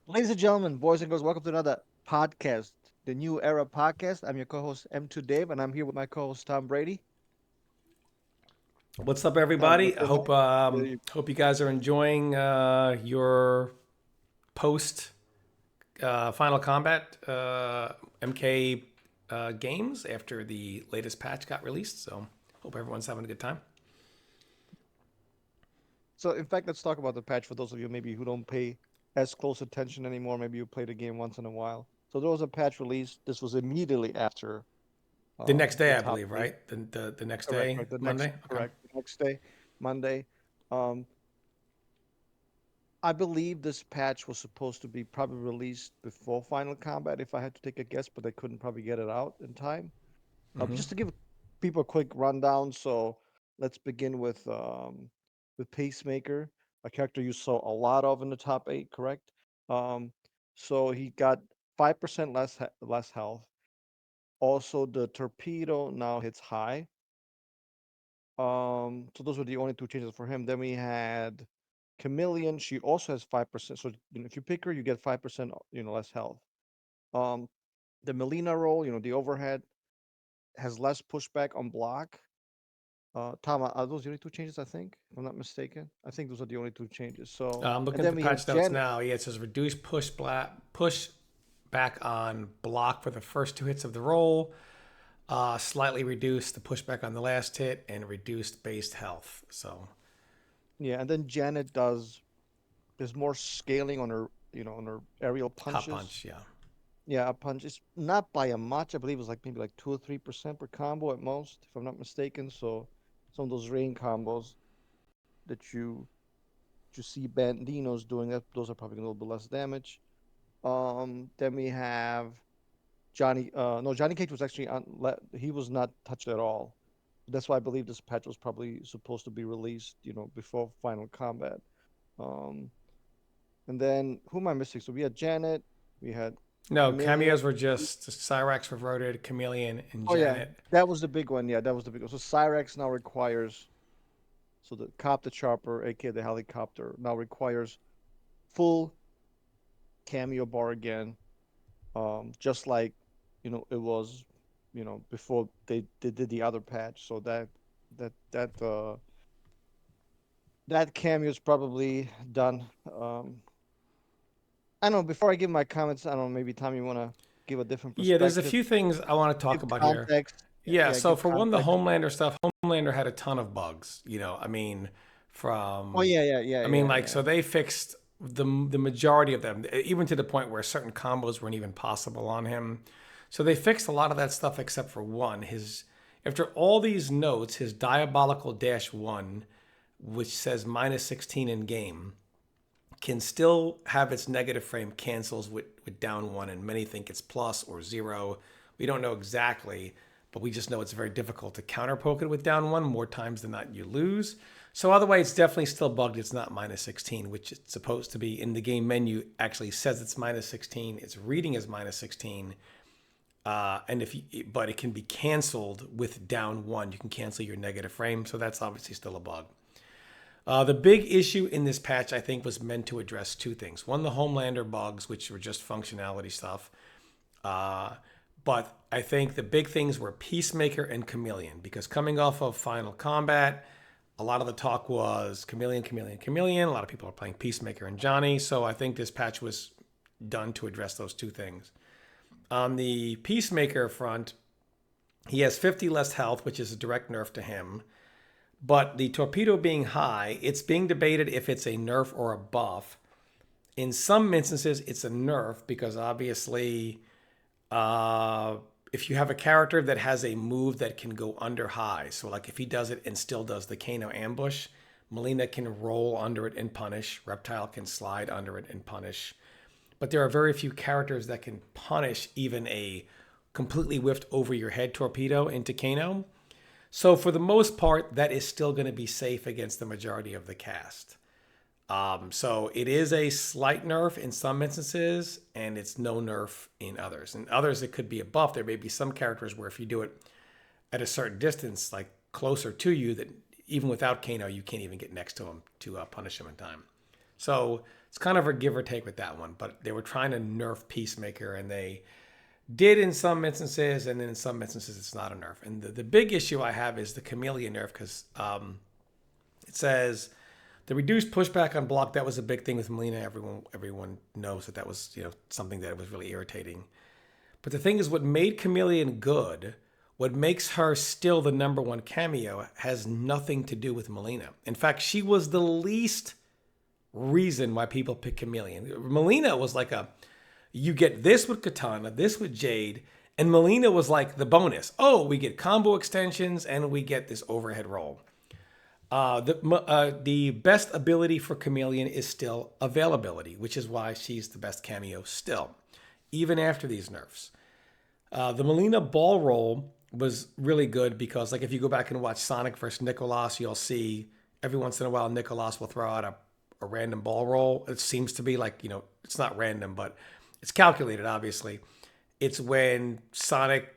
Ladies and gentlemen, boys and girls, welcome to another podcast, the New Era podcast. I'm your co-host M2 Dave, and I'm here with my co-host Tom Brady. What's up, Tom, you everybody? I say hi. hope There you hope you guys are enjoying your post Final Combat MK games after the latest patch got released. So hope everyone's having a good time. So, in fact, let's talk about the patch for those of you maybe who don't pay as close attention anymore. Maybe you play the game once in a while. So there was a patch release. This was immediately after The next the day, I top believe, eight. right? The next Correct, day, correct. The next, Monday. Okay. correct. The next day, Monday. Um, I believe this patch was supposed to be probably released before Final Combat, if I had to take a guess, but they couldn't probably get it out in time. But hmm just to give people a quick rundown, so let's begin with Pacemaker, a character you saw a lot of in the top eight, correct? Um, so he got 5% less health. Also, the torpedo now hits high. So those were the only two changes for him. Then we had Chameleon. She also has 5%. So if you pick her, you get 5%, less health. Um, the Melina roll, the overhead has less pushback on block. Tom, are those the only two changes? I think, if I'm not mistaken. I think those are the only two changes. So, I'm and looking at then the we have patch notes Janet. now. Yeah, it says reduce push back on block for the first two hits of the roll. Slightly reduced the pushback on the last hit and reduced base health. So Yeah, and then Janet does. There's more scaling on her, on her aerial hot punches. punch, yeah. Yeah, a punch. It's not by a much. I believe it was like maybe like 2 or 3% per combo at most, if I'm not mistaken. So, some of those rain combos that you see Bandinos doing, that those are probably a little bit less damage. Then we have Johnny. No, Johnny Cage was actually he was not touched at all. That's why I believe this patch was probably supposed to be released, before Final Combat. Um, and then who am I missing? So we had Janet, we had No, Chameleon. cameos were just Cyrax reverted, Chameleon, and Oh yeah, Janet. that was the big one. Yeah, that was the big one. So Cyrax now requires, so the copter chopper, aka the helicopter, now requires full cameo bar again. Just like, it was, before they did the other patch. So that that uh that cameo is probably done. I don't know. Before I give my comments, I don't know. Maybe Tom, you want to give a different Yeah, there's a perspective, few things I want to talk give about here. context. Yeah, Yeah, yeah, so give for one, the context. Homelander stuff, Homelander had a ton of bugs. I mean, Oh from, yeah, yeah, yeah, I mean, yeah, like, yeah. so they fixed the majority of them, even to the point where certain combos weren't even possible on him. So they fixed a lot of that stuff except for one. After all these notes, his diabolical dash one, which says minus 16 in game, can still have its negative frame cancels with down one, and many think it's plus or zero. We don't know exactly, but we just know it's very difficult to counter poke it with down one. More times than not, you lose. So either way, it's definitely still bugged. It's not minus 16, which it's supposed to be in the game menu. Actually says it's minus 16. It's reading as minus 16. And if you, but it can be canceled with down one. You can cancel your negative frame. So that's obviously still a bug. The big issue in this patch, I think, was meant to address two things. One, the Homelander bugs, which were just functionality stuff. Uh, but I think the big things were Peacemaker and Chameleon, because coming off of Final Combat, a lot of the talk was Chameleon, Chameleon, Chameleon. A lot of people are playing Peacemaker and Johnny. So I think this patch was done to address those two things. On the Peacemaker front, he has 50 less health, which is a direct nerf to him. But the torpedo being high, it's being debated if it's a nerf or a buff. In some instances, it's a nerf because obviously, if you have a character that has a move that can go under high, so like if he does it and still does the Kano ambush, Melina can roll under it and punish. Reptile can slide under it and punish. But there are very few characters that can punish even a completely whiffed over your head torpedo into Kano. So for the most part, that is still going to be safe against the majority of the cast. So it is a slight nerf in some instances, and it's no nerf in others. In others, it could be a buff. There may be some characters where if you do it at a certain distance, like closer to you, that even without Kano, you can't even get next to him to punish him in time. So It's kind of a give or take with that one, but they were trying to nerf Peacemaker, and they did in some instances, and then in some instances it's not a nerf. And the big issue I have is the Chameleon nerf, because it says the reduced pushback on block. That was a big thing with Melina. Everyone knows that was something that was really irritating. But the thing is, what made Chameleon good, what makes her still the number one cameo, has nothing to do with Melina. In fact, she was the least reason why people pick Chameleon. Melina was like you get this with Katana, this with Jade, and Melina was like the bonus. Oh, we get combo extensions and we get this overhead roll. The best ability for Chameleon is still availability, which is why she's the best cameo still, even after these nerfs. The Melina ball roll was really good because, like, if you go back and watch Sonic versus Nicolas, you'll see every once in a while Nicolas will throw out a random ball roll. It seems to be like, it's not random, but it's calculated, obviously. It's when Sonic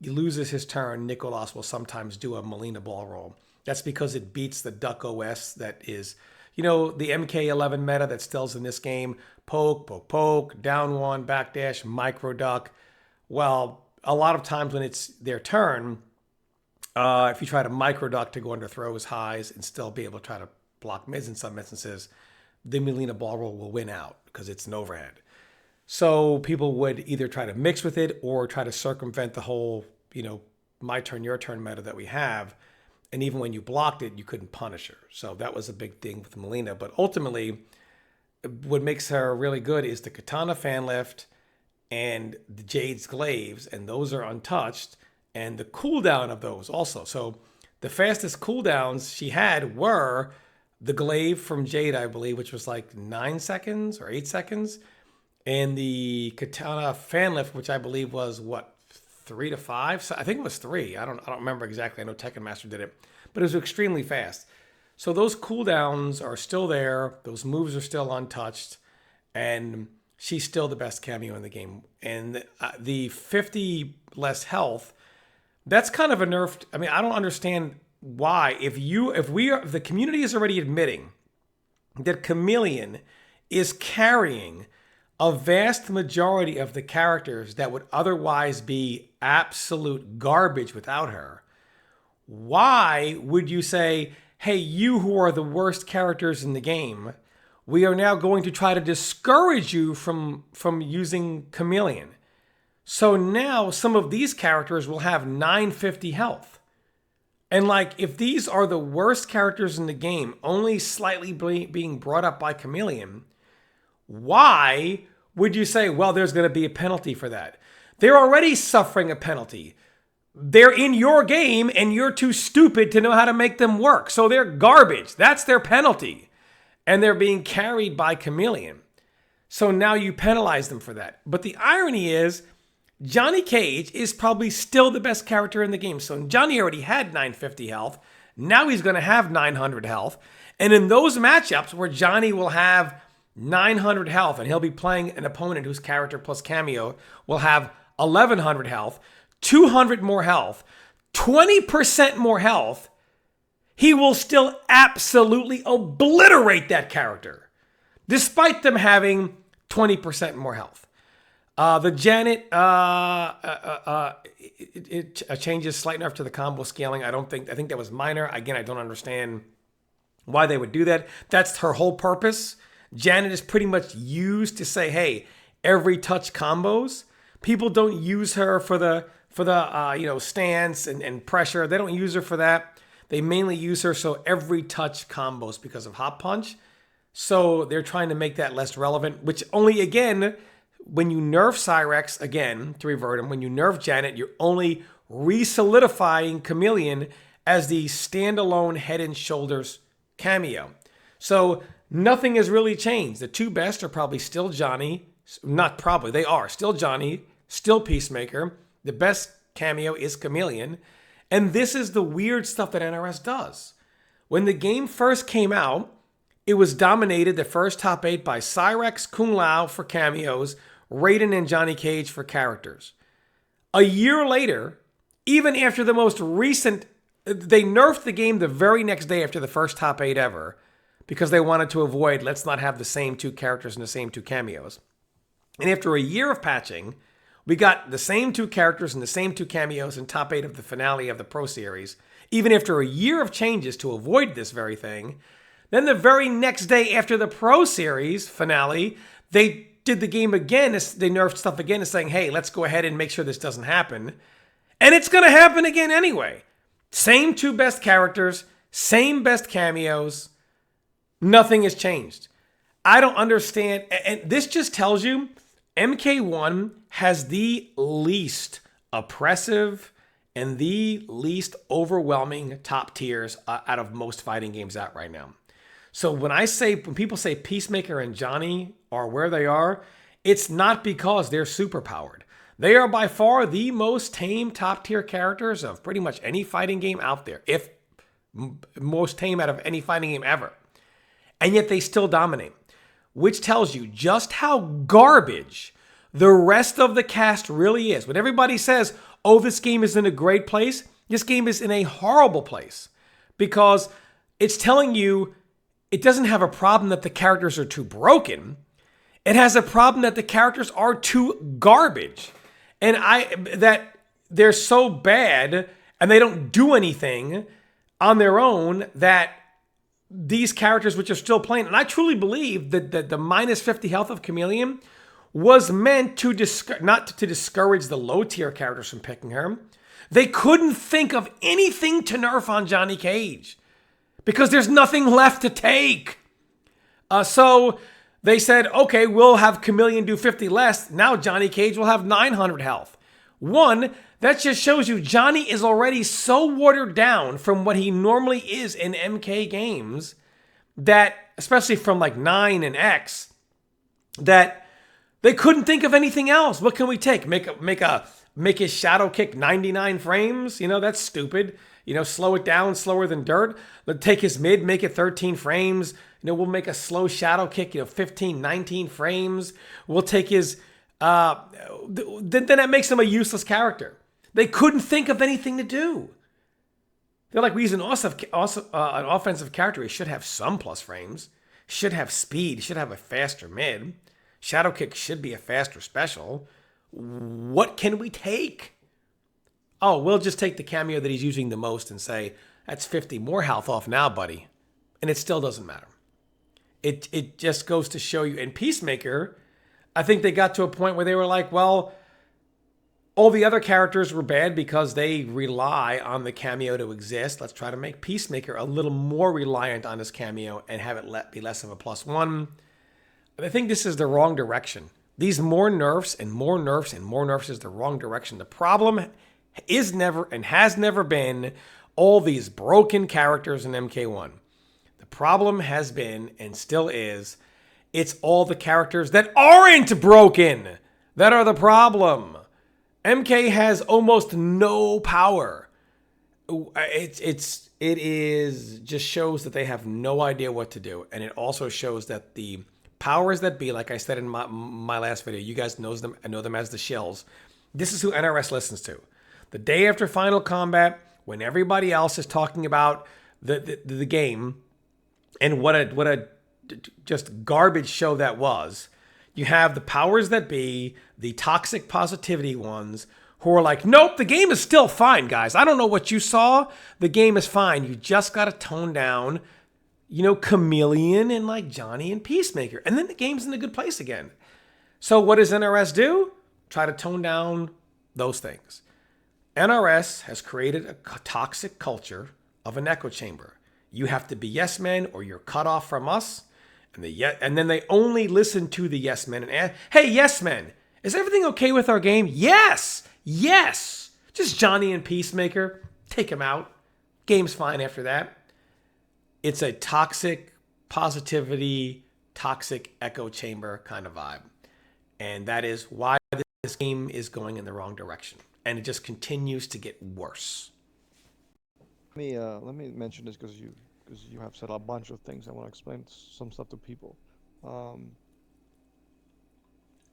loses his turn, Nicolas will sometimes do a Melina ball roll. That's because it beats the Duck OS that is, the MK11 meta that still's in this game. Poke, poke, poke, down one, backdash, micro duck. Well, a lot of times when it's their turn, if you try to micro duck to go under throws, highs, and still be able to try to block mids in some instances, the Melina ball roll will win out because it's an overhead. So people would either try to mix with it or try to circumvent the whole, my turn, your turn meta that we have. And even when you blocked it, you couldn't punish her. So that was a big thing with Melina. But ultimately, what makes her really good is the Katana fan lift and the Jade's glaives, and those are untouched. And the cooldown of those also. So the fastest cooldowns she had were the glaive from Jade, I believe, which was like 9 seconds or 8 seconds. And the Katana fan lift, which I believe was 3 to 5? So I think it was 3. I don't remember exactly. I know Tekken Master did it, but it was extremely fast. So those cooldowns are still there. Those moves are still untouched, and she's still the best cameo in the game. And the 50 less health, that's kind of a nerf. I mean, I don't understand why. If the community is already admitting that Chameleon is carrying a vast majority of the characters that would otherwise be absolute garbage without her, why would you say, hey, you who are the worst characters in the game, we are now going to try to discourage you from using Chameleon? So now some of these characters will have 950 health. And if these are the worst characters in the game, only slightly being brought up by Chameleon, why would you say, well, there's going to be a penalty for that? They're already suffering a penalty. They're in your game and you're too stupid to know how to make them work. So they're garbage. That's their penalty. And they're being carried by Chameleon. So now you penalize them for that. But the irony is, Johnny Cage is probably still the best character in the game. So Johnny already had 950 health. Now he's going to have 900 health. And in those matchups where Johnny will have 900 health and he'll be playing an opponent whose character plus cameo will have 1100 health, 200 more health, 20% more health, he will still absolutely obliterate that character, despite them having 20% more health. The Janet, it changes slight enough to the combo scaling. I think that was minor. Again, I don't understand why they would do that. That's her whole purpose. Janet is pretty much used to say, hey, every touch combos. People don't use her for the stance and pressure. They don't use her for that. They mainly use her so every touch combos because of Hot Punch. So they're trying to make that less relevant, which only, again, when you nerf Cyrex, again, to revert him, when you nerf Janet, you're only re-solidifying Chameleon as the standalone Head and Shoulders cameo. So nothing has really changed. The two best are probably still Johnny. Not probably, they are still Johnny, still Peacemaker. The best cameo is Chameleon. And this is the weird stuff that NRS does. When the game first came out, it was dominated the first top 8 by Cyrex, Kung Lao for cameos, Raiden and Johnny Cage for characters. A year later, even after the most recent, they nerfed the game the very next day after the first top 8 ever. because they wanted to avoid, let's not have the same two characters and the same two cameos. And after a year of patching, we got the same two characters and the same two cameos in top 8 of the finale of the Pro Series, even after a year of changes to avoid this very thing. Then the very next day after the Pro Series finale, they did the game again. They nerfed stuff again and saying, hey, let's go ahead and make sure this doesn't happen. And it's going to happen again anyway. Same two best characters, same best cameos. Nothing has changed. I don't understand. And this just tells you MK1 has the least oppressive and the least overwhelming top tiers out of most fighting games out right now. So when people say Peacemaker and Johnny are where they are, it's not because they're superpowered. They are by far the most tame top tier characters of pretty much any fighting game out there, if most tame out of any fighting game ever. And yet they still dominate, which tells you just how garbage the rest of the cast really is. When everybody says, oh, this game is in a great place, this game is in a horrible place, because it's telling you it doesn't have a problem that the characters are too broken. It has a problem that the characters are too garbage. And that they're so bad and they don't do anything on their own that these characters, which are still playing, and I truly believe that the minus 50 health of Chameleon was meant to not to discourage the low tier characters from picking her. They couldn't think of anything to nerf on Johnny Cage because there's nothing left to take. So they said, okay, we'll have Chameleon do 50 less. Now Johnny Cage will have 900 health. One, that just shows you Johnny is already so watered down from what he normally is in MK games that, especially from like 9 and X, that they couldn't think of anything else. What can we take? Make his shadow kick 99 frames? You know, that's stupid. You know, slow it down slower than dirt. Let's take his mid, make it 13 frames. You know, we'll make a slow shadow kick, 15, 19 frames. We'll take his, then that makes him a useless character. They couldn't think of anything to do. They're like, we use an offensive character. He should have some plus frames, should have speed, should have a faster mid. Shadow kick should be a faster special. What can we take? Oh, we'll just take the cameo that he's using the most and say, that's 50 more health off now, buddy. And it still doesn't matter. It just goes to show you. And Peacemaker, I think they got to a point where they were like, well, all the other characters were bad because they rely on the cameo to exist. Let's try to make Peacemaker a little more reliant on his cameo and have it be less of a +1. But I think this is the wrong direction. These more nerfs and more nerfs and more nerfs is the wrong direction. The problem is never and has never been all these broken characters in MK1. The problem has been and still is, it's all the characters that aren't broken that are the problem. MK has almost no power. It is just shows that they have no idea what to do, and it also shows that the powers that be, like I said in my last video, you guys know them as the Shills. This is who NRS listens to. The day after Final Kombat, when everybody else is talking about the game and what a just garbage show that was, you have the powers that be, the toxic positivity ones, who are like, nope, the game is still fine, guys. I don't know what you saw. The game is fine. You just got to tone down, Chameleon and like Johnny and Peacemaker. And then the game's in a good place again. So what does NRS do? Try to tone down those things. NRS has created a toxic culture of an echo chamber. You have to be yes men or you're cut off from us. And then they only listen to the yes men and ask, hey, yes men, is everything okay with our game? Yes. Just Johnny and Peacemaker. Take them out. Game's fine after that. It's a toxic positivity, toxic echo chamber kind of vibe. And that is why this game is going in the wrong direction. And it just continues to get worse. Let me mention this because you have said a bunch of things. I want to explain some stuff to people.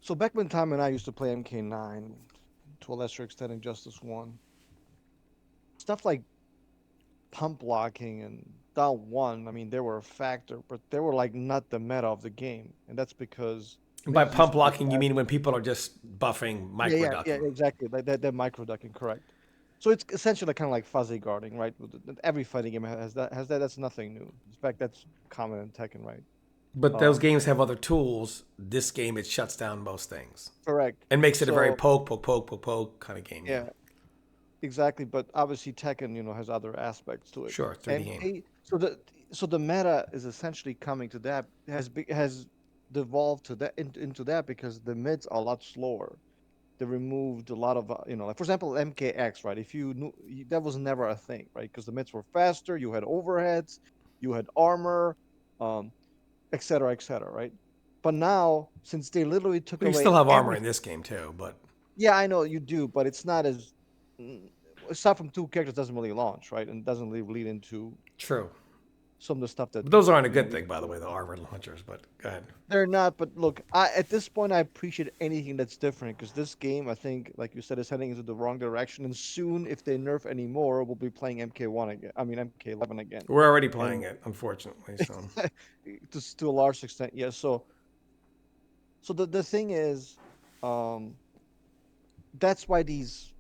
So back when Tom and I used to play MK9, to a lesser extent Injustice 1, stuff like pump blocking and down one, I mean, they were a factor, but they were like not the meta of the game, and that's because And by mids pump used to be blocking, you fast. mean when people are just buffing, Yeah, micro yeah, yeah, ducking? exactly. Like that, they're micro ducking, correct. So it's essentially kind of like fuzzy guarding, right? Every fighting game has that. Has that. That's nothing new. In fact, that's common in Tekken, right? But those Um, games have other tools. This game, it shuts down most things correct. and makes it a very So poke, poke, poke, poke, poke kind of game. Yeah, yeah, exactly. But obviously, Tekken, has other aspects to it. sure, 3D game. MK. So the meta is essentially coming to that has devolved to that into that because the mids are a lot slower. They removed a lot of like for example MKX, right? If you knew that was never a thing, right? Because the mids were faster, you had overheads, you had armor, um, et cetera, right? But now since they literally took Well, you away still have armor every in this game too, but yeah, I know you do, but it's not as mm, aside from two characters doesn't really launch, right? And doesn't really lead into true. some of the stuff that But those aren't a good we thing, by the do. way, the armor launchers. But go ahead. They're not, but look, at this point I appreciate anything that's different because this game, I think, like you said, is heading into the wrong direction. And soon, if they nerf any more, we'll be playing MK1 again. I mean MK11 again, We're already playing and it, unfortunately. So to a large extent, yeah. So the thing is, um, that's why these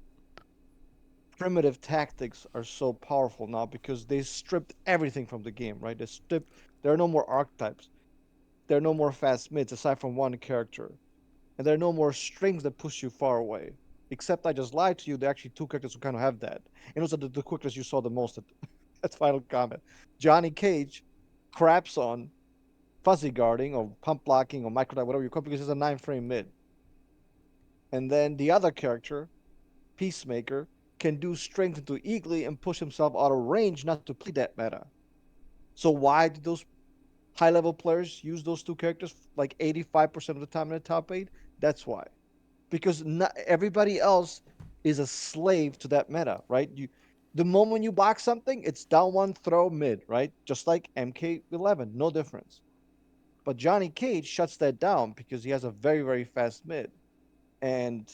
primitive tactics are so powerful now because they stripped everything from the game, right? They stripped. There are no more archetypes. There are no more fast mids aside from one character. And there are no more strings that push you far away. Except I just lied to you. There are actually two characters who kind of have that. And those are the characters you saw the most at Final Kombat. Johnny Cage craps on fuzzy guarding or pump blocking or micro whatever you call it, because he's a 9 frame mid. And then the other character, Peacemaker, can do strength into Eagly and push himself out of range not to play that meta. So why did those high level players use those two characters like 85% of the time in the top eight? That's why. Because not everybody else is a slave to that meta, right? The moment you block something, it's down one, throw mid, right? Just like MK11, no difference. But Johnny Cage shuts that down because he has a very, very fast mid. And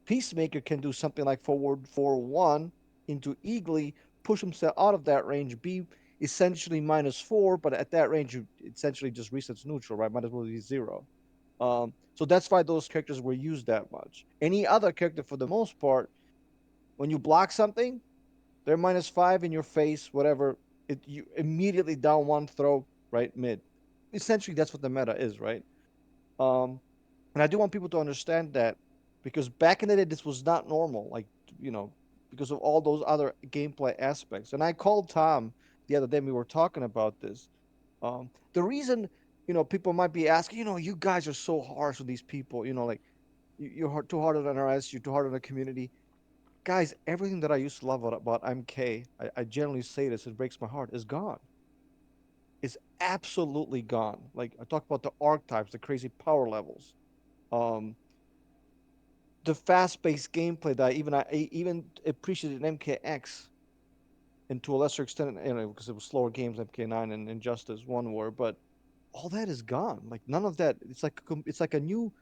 Peacemaker can do something like forward 4-1 into Eagly, push himself out of that range, be essentially -4, but at that range, you essentially just resets neutral, right? Might as well be zero. So that's why those characters were used that much. Any other character, for the most part, when you block something, they're -5 in your face, whatever. You immediately down one throw right mid. Essentially, that's what the meta is, right? Um, and I do want people to understand that because back in the day, this was not normal. Like you know, because of all those other gameplay aspects. And I called Tom the other day. And we were talking about this. The reason people might be asking, you guys are so harsh with these people. Like you're too hard on NRS, you're too hard on the community. Guys, everything that I used to love about MK, I generally say this, it breaks my heart, is gone. It's absolutely gone. Like I talk about the archetypes, the crazy power levels, um, the fast-paced gameplay that I even appreciated in MKX, and to a lesser extent, because it was slower games, MK9 and Injustice One were, but all that is gone. Like none of that. It's like a new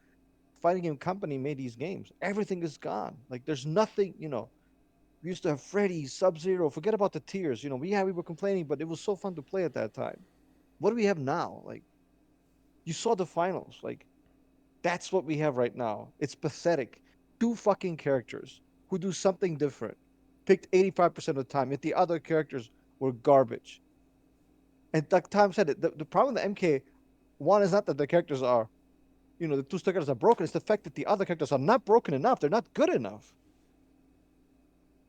fighting game company made these games. Everything is gone. Like there's nothing. We used to have Freddy, Sub Zero. Forget about the tiers. We were complaining, but it was so fun to play at that time. What do we have now? Like you saw the finals. Like that's what we have right now. It's pathetic. Two fucking characters who do something different, picked 85% of the time. Yet the other characters were garbage. And like Tom said, the problem with the MK one is not that the characters are, the two characters are broken. It's the fact that the other characters are not broken enough. They're not good enough.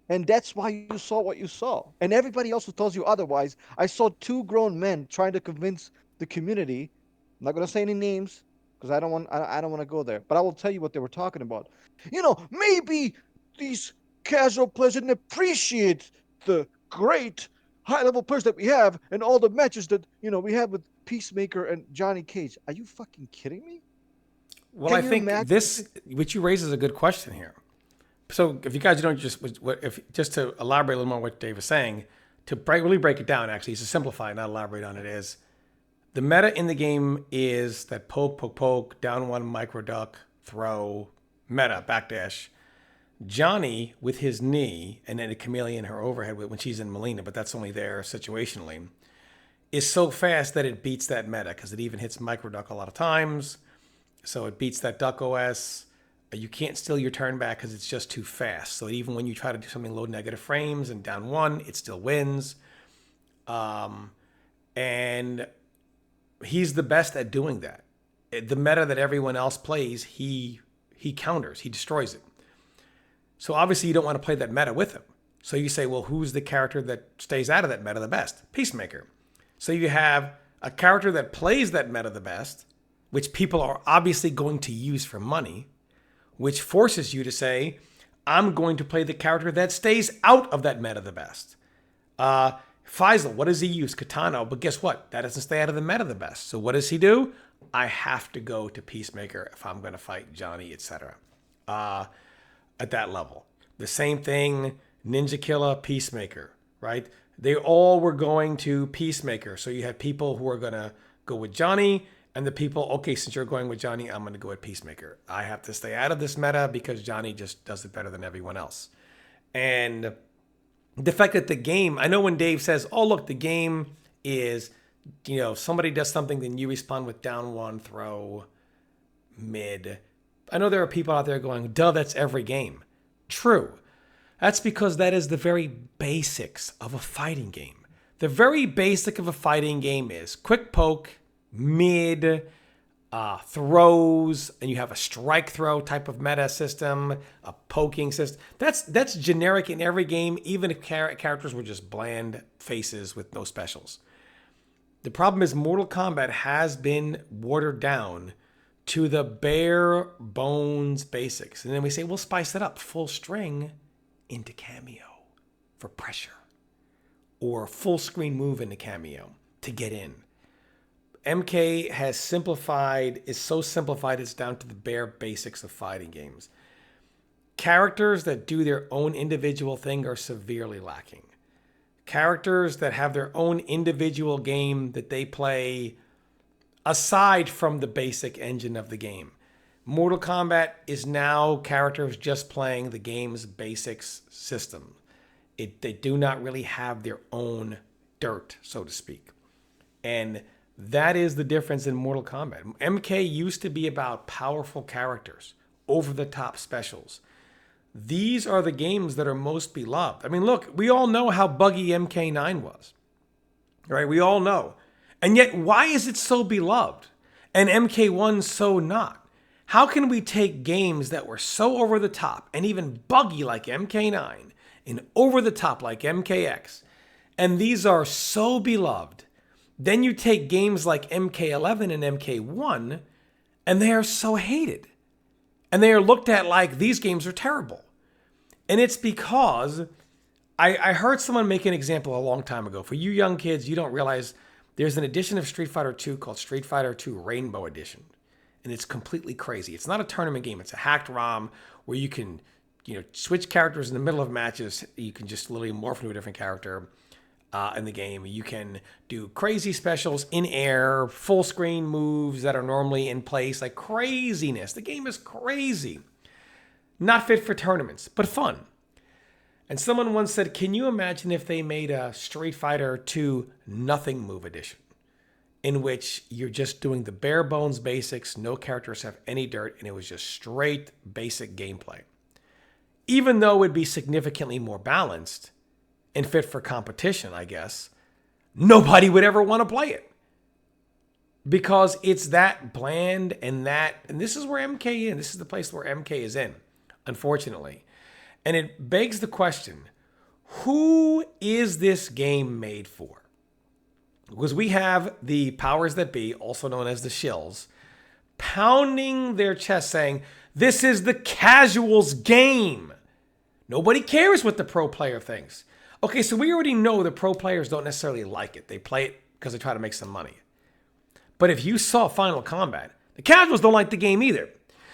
And that's why you saw what you saw. And everybody else who tells you otherwise, I saw two grown men trying to convince the community. I'm not going to say any names because I don't want to go there. But I will tell you what they were talking about. Maybe these casual players didn't appreciate the great high level players that we have and all the matches that we had with Peacemaker and Johnny Cage. Are you fucking kidding me? Well, I Can you think imagine? this, which you raise, is a good question here. So, if you guys don't if just to elaborate a little more on what Dave is saying, really break it down, actually, to simplify, not elaborate on it, is the meta in the game is that poke, poke, poke, down one, micro duck, throw, meta, backdash. Johnny with his knee, and then a chameleon her overhead when she's in Melina, but that's only there situationally, is so fast that it beats that meta because it even hits microduck a lot of times. So it beats that duck OS. You can't steal your turn back because it's just too fast. So even when you try to do something low negative frames and down one, it still wins. And he's the best at doing that. The meta that everyone else plays, he counters, he destroys it. So obviously you don't want to play that meta with him. So you say, well, who's the character that stays out of that meta the best? Peacemaker. So you have a character that plays that meta the best, which people are obviously going to use for money, which forces you to say, I'm going to play the character that stays out of that meta the best. Faisal, what does he use? Katana. But guess what? That doesn't stay out of the meta the best. So what does he do? I have to go to Peacemaker if I'm going to fight Johnny, etc. At that level. The same thing, Ninja Killer, Peacemaker, right? They all were going to Peacemaker. So you had people who are going to go with Johnny, and the people, okay, since you're going with Johnny, I'm going to go with Peacemaker. I have to stay out of this meta because Johnny just does it better than everyone else. And the fact that the game, I know when Dave says, oh, look, the game is, somebody does something, then you respond with down one, throw, mid. I know there are people out there going, duh, that's every game. True. That's because that is the very basics of a fighting game. The very basic of a fighting game is quick poke, mid, throws, and you have a strike throw type of meta system, a poking system. That's generic in every game, even if characters were just bland faces with no specials. The problem is Mortal Kombat has been watered down to the bare bones basics. And then we say, we'll spice it up. Full string into cameo for pressure. Or full screen move into cameo to get in. MK has is so simplified it's down to the bare basics of fighting games. Characters that do their own individual thing are severely lacking. Characters that have their own individual game that they play aside from the basic engine of the game. Mortal Kombat is now characters just playing the game's basics system. They do not really have their own dirt, so to speak. And that is the difference in Mortal Kombat. MK used to be about powerful characters, over-the-top specials. These are the games that are most beloved. I mean, look, we all know how buggy MK9 was. Right? We all know. And yet, why is it so beloved? And MK1 so not? How can we take games that were so over the top and even buggy like MK9 and over the top like MKX, and these are so beloved, then you take games like MK11 and MK1 and they are so hated. And they are looked at like these games are terrible. And it's because I heard someone make an example a long time ago. For you young kids, you don't realize there's an edition of Street Fighter II called Street Fighter II Rainbow Edition. And it's completely crazy. It's not a tournament game. It's a hacked ROM where you can, switch characters in the middle of matches. You can just literally morph into a different character in the game. You can do crazy specials in air, full screen moves that are normally in place, like craziness. The game is crazy. Not fit for tournaments, but fun. And someone once said, can you imagine if they made a Street Fighter II Nothing Move Edition, in which you're just doing the bare bones basics, no characters have any dirt, and it was just straight basic gameplay. Even though it'd be significantly more balanced and fit for competition, I guess, nobody would ever want to play it. Because it's that bland and this is where MK is. This is the place where MK is in, unfortunately. And it begs the question, who is this game made for? Because we have the powers that be, also known as the shills, pounding their chest saying, this is the casuals game. Nobody cares what the pro player thinks. Okay, so we already know the pro players don't necessarily like it. They play it because they try to make some money. But if you saw Final Kombat, the casuals don't like the game either.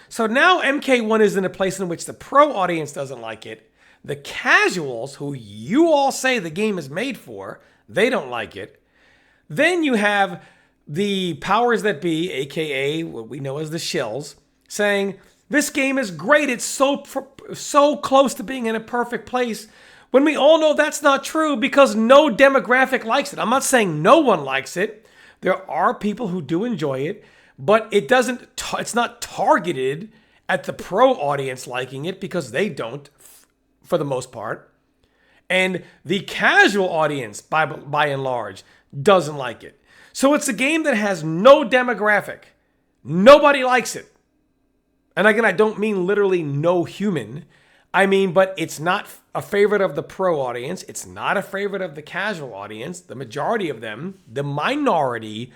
So now MK1 is in a place in which the pro audience doesn't like it. The casuals, who you all say the game is made for, they don't like it. Then you have the powers that be, aka what we know as the shills, saying, This game is great. It's so close to being in a perfect place. When we all know that's not true because no demographic likes it. I'm not saying no one likes it. There are people who do enjoy it, but it's not targeted at the pro audience liking it because they don't, for the most part. And the casual audience, by and large, doesn't like it. So it's a game that has no demographic. Nobody likes it. And again, I don't mean literally no human. I mean, but it's not a favorite of the pro audience. It's not a favorite of the casual audience. The majority of them, the minority,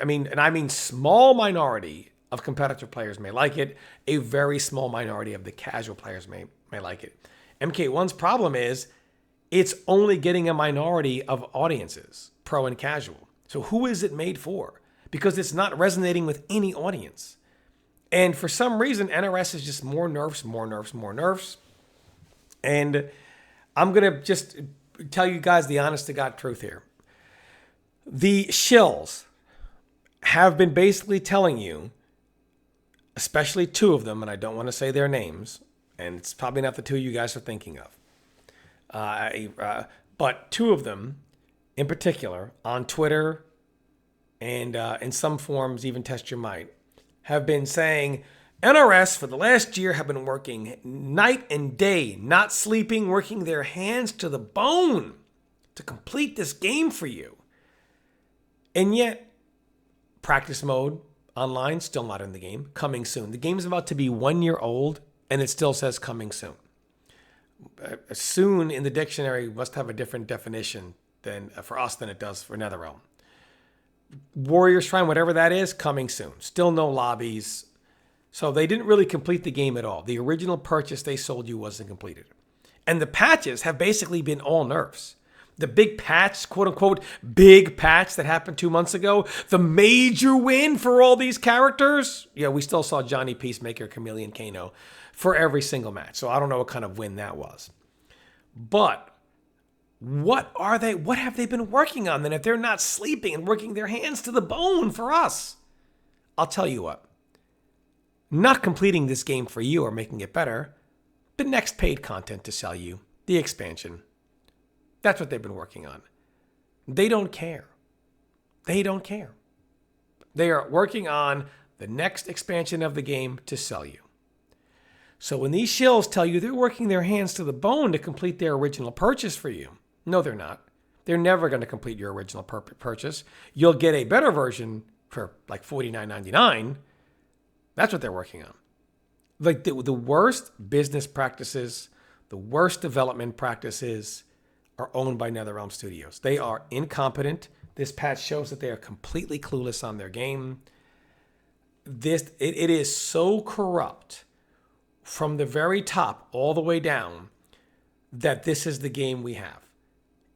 I mean small minority of competitive players may like it. A very small minority of the casual players may like it. MK1's problem is it's only getting a minority of audiences, pro and casual. So who is it made for? Because it's not resonating with any audience. And for some reason, NRS is just more nerfs, more nerfs, more nerfs. And I'm going to just tell you guys the honest to God truth here. The shills have been basically telling you, especially two of them, and I don't want to say their names, and it's probably not the two you guys are thinking of. But two of them in particular on Twitter and in some forms, even Test Your Might, have been saying NRS for the last year have been working night and day, not sleeping, working their hands to the bone to complete this game for you. And yet, practice mode online, still not in the game, coming soon. The game is about to be 1 year old and it still says coming soon. Soon in the dictionary must have a different definition than for us than it does for NetherRealm. Warrior Shrine, whatever that is, coming soon. Still no lobbies. So they didn't really complete the game at all. The original purchase they sold you wasn't completed. And the patches have basically been all nerfs. The big patch, quote unquote, big patch that happened 2 months ago, the major win for all these characters. Yeah, we still saw Johnny Peacemaker, Chameleon Kano for every single match. So I don't know what kind of win that was. But what have they been working on then if they're not sleeping and working their hands to the bone for us? I'll tell you what. Not completing this game for you or making it better. The next paid content to sell you. The expansion. That's what they've been working on. They don't care. They don't care. They are working on the next expansion of the game to sell you. So when these shills tell you they're working their hands to the bone to complete their original purchase for you, no, they're not. They're never going to complete your original purchase. You'll get a better version for like $49.99. That's what they're working on. Like the worst business practices, the worst development practices are owned by NetherRealm Studios. They are incompetent. This patch shows that they are completely clueless on their game. It is so corrupt from the very top all the way down that this is the game we have.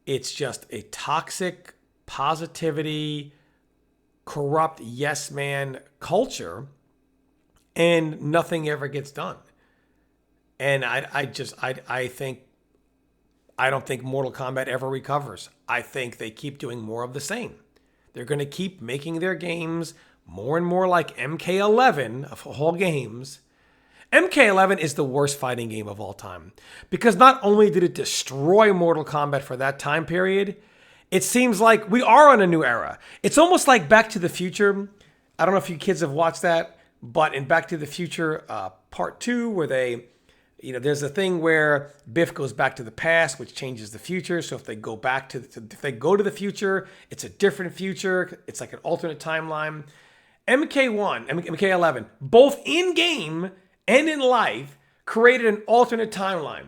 It's just a toxic positivity, corrupt yes man culture, and nothing ever gets done. And I don't think Mortal Kombat ever recovers. I think they keep doing more of the same. They're going to keep making their games more and more like MK11 of all games. MK11 is the worst fighting game of all time because not only did it destroy Mortal Kombat for that time period, it seems like we are on a new era. It's almost like Back to the Future. I don't know if you kids have watched that, but in Back to the Future Part 2, where there's a thing where Biff goes back to the past, which changes the future. So if they go to the future, it's a different future. It's like an alternate timeline. MK11, both in game and in life, created an alternate timeline.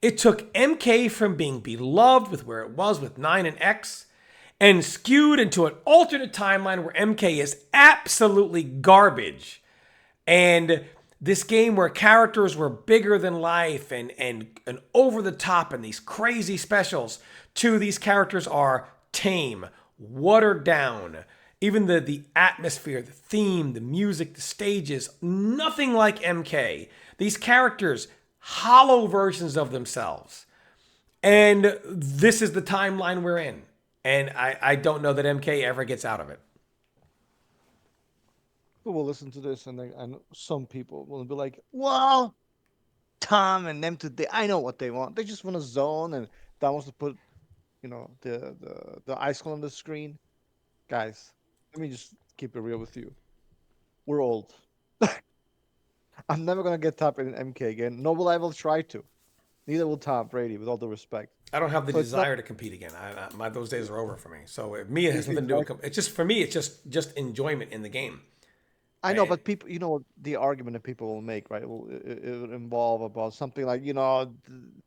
It took MK from being beloved with where it was with 9 and X and skewed into an alternate timeline where MK is absolutely garbage. And this game where characters were bigger than life and over the top and these crazy specials, to these characters are tame, watered down. Even the atmosphere, the theme, the music, the stages, nothing like MK. These characters, hollow versions of themselves. And this is the timeline we're in. And I don't know that MK ever gets out of it. people will listen to this, and some people will be like, "Well, Tom and them today, I know what they want. They just want a zone, and Tom wants to put, the icon on the screen." Guys, let me just keep it real with you. We're old. I'm never gonna get top in MK again. Nor will I ever try to. Neither will Tom Brady, with all due respect. I don't have the So it's not desire to compete again. Those days are over for me. So me, it has nothing to do with. exactly. It's just for me. It's just enjoyment in the game. I know, And but people, the argument that people will make, right? It will involve about something like,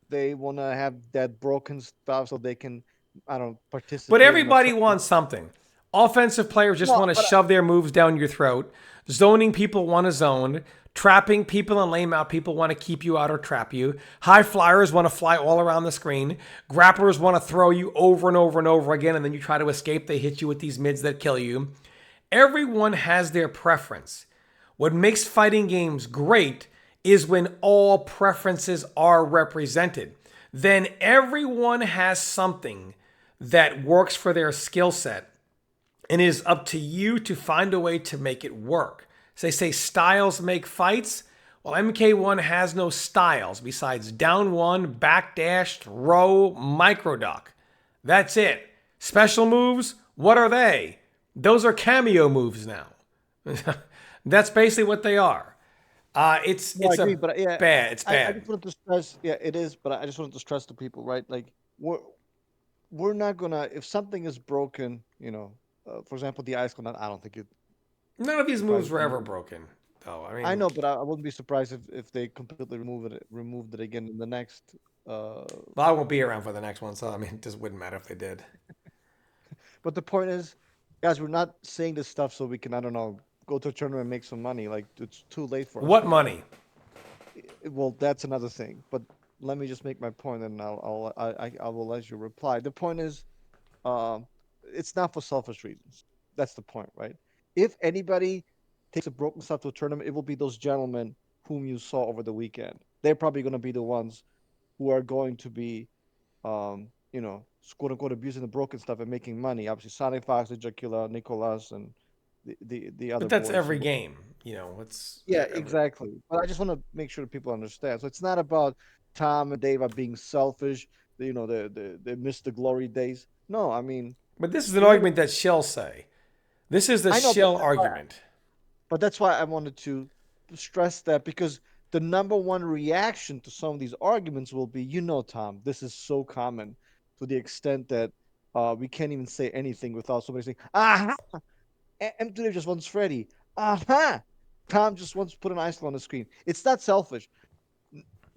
they want to have that broken stuff so they can, I don't know, But participate in a everybody certain. wants something. Offensive players just No, want to but shove their moves down your throat. Zoning people want to zone. Trapping people and lame out people want to keep you out or trap you. High flyers want to fly all around the screen. Grapplers want to throw you over and over and over again, and then you try to escape. They hit you with these mids that kill you. Everyone has their preference. What makes fighting games great is when all preferences are represented. Then everyone has something that works for their skill set, and it is up to you to find a way to make it work. So they say styles make fights. Well, MK1 has no styles besides down one, backdashed, row, micro duck. That's it. Special moves, what are they? Those are cameo moves now. That's basically what they are. No, I It's agree, a but yeah, bad. It's I bad. just wanted to stress, yeah, it is, but I just wanted to stress to people, right? Like, we're not gonna, if something is broken, for example, the ice climb, I don't think it None of these moves surprises were ever anyone. broken, though. I I mean, know, but I wouldn't be surprised if they completely removed it again in the next. well, I won't be around for the next one, so I mean, it just wouldn't matter if they did. But the point is, guys, we're not saying this stuff so we can, I don't know, go to a tournament and make some money. Like, it's too late for us What for that. money? Well, that's another thing. But let me just make my point, and I will let you reply. The point is, um, it's not for selfish reasons. That's the point, right? If anybody takes a broken stuff to a tournament, it will be those gentlemen whom you saw over the weekend. They're probably going to be the ones who are going to be, quote unquote, abusing the broken stuff and making money. Obviously, Sonic Fox, Ejacula, Nicolas, and the But other that's boys. every game. It's Yeah, every. exactly. But I just want to make sure that people understand. So it's not about Tom and Dave are being selfish. They miss the glory days. No, I mean, But this is an we want to. argument that shall say. This is the I know, but shell argument. that's why I wanted to stress that, because the number one reaction to some of these arguments will be, Tom, this is so common to the extent that we can't even say anything without somebody saying, "Aha, M2 just wants Freddy. Aha, Tom just wants to put an icon on the screen." It's not selfish.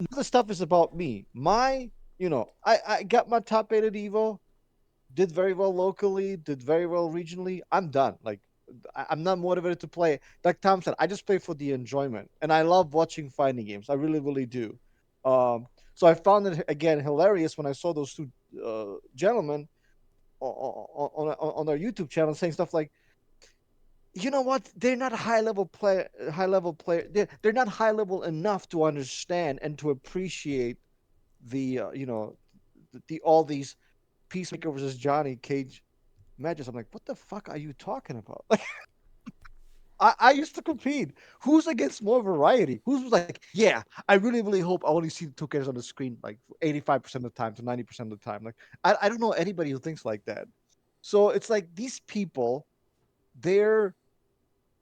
None of the stuff is about me. I got my top 8 at Evo, did very well locally, did very well regionally. I'm done. Like, I'm not motivated to play. Like Tom said, I just play for the enjoyment, and I love watching fighting games. I really, really do. So I found it again hilarious when I saw those two gentlemen on their YouTube channel saying stuff like, "You know what? They're not high level player. High level player. They're not high level enough to understand and to appreciate the all these Peacemaker versus Johnny Cage matches." I'm like, what the fuck are you talking about? Like, I used to compete. Who's against more variety? Who's like, yeah, I really, really hope I only see the two characters on the screen like 85% of the time to 90% of the time. Like, I don't know anybody who thinks like that. So it's like these people, they're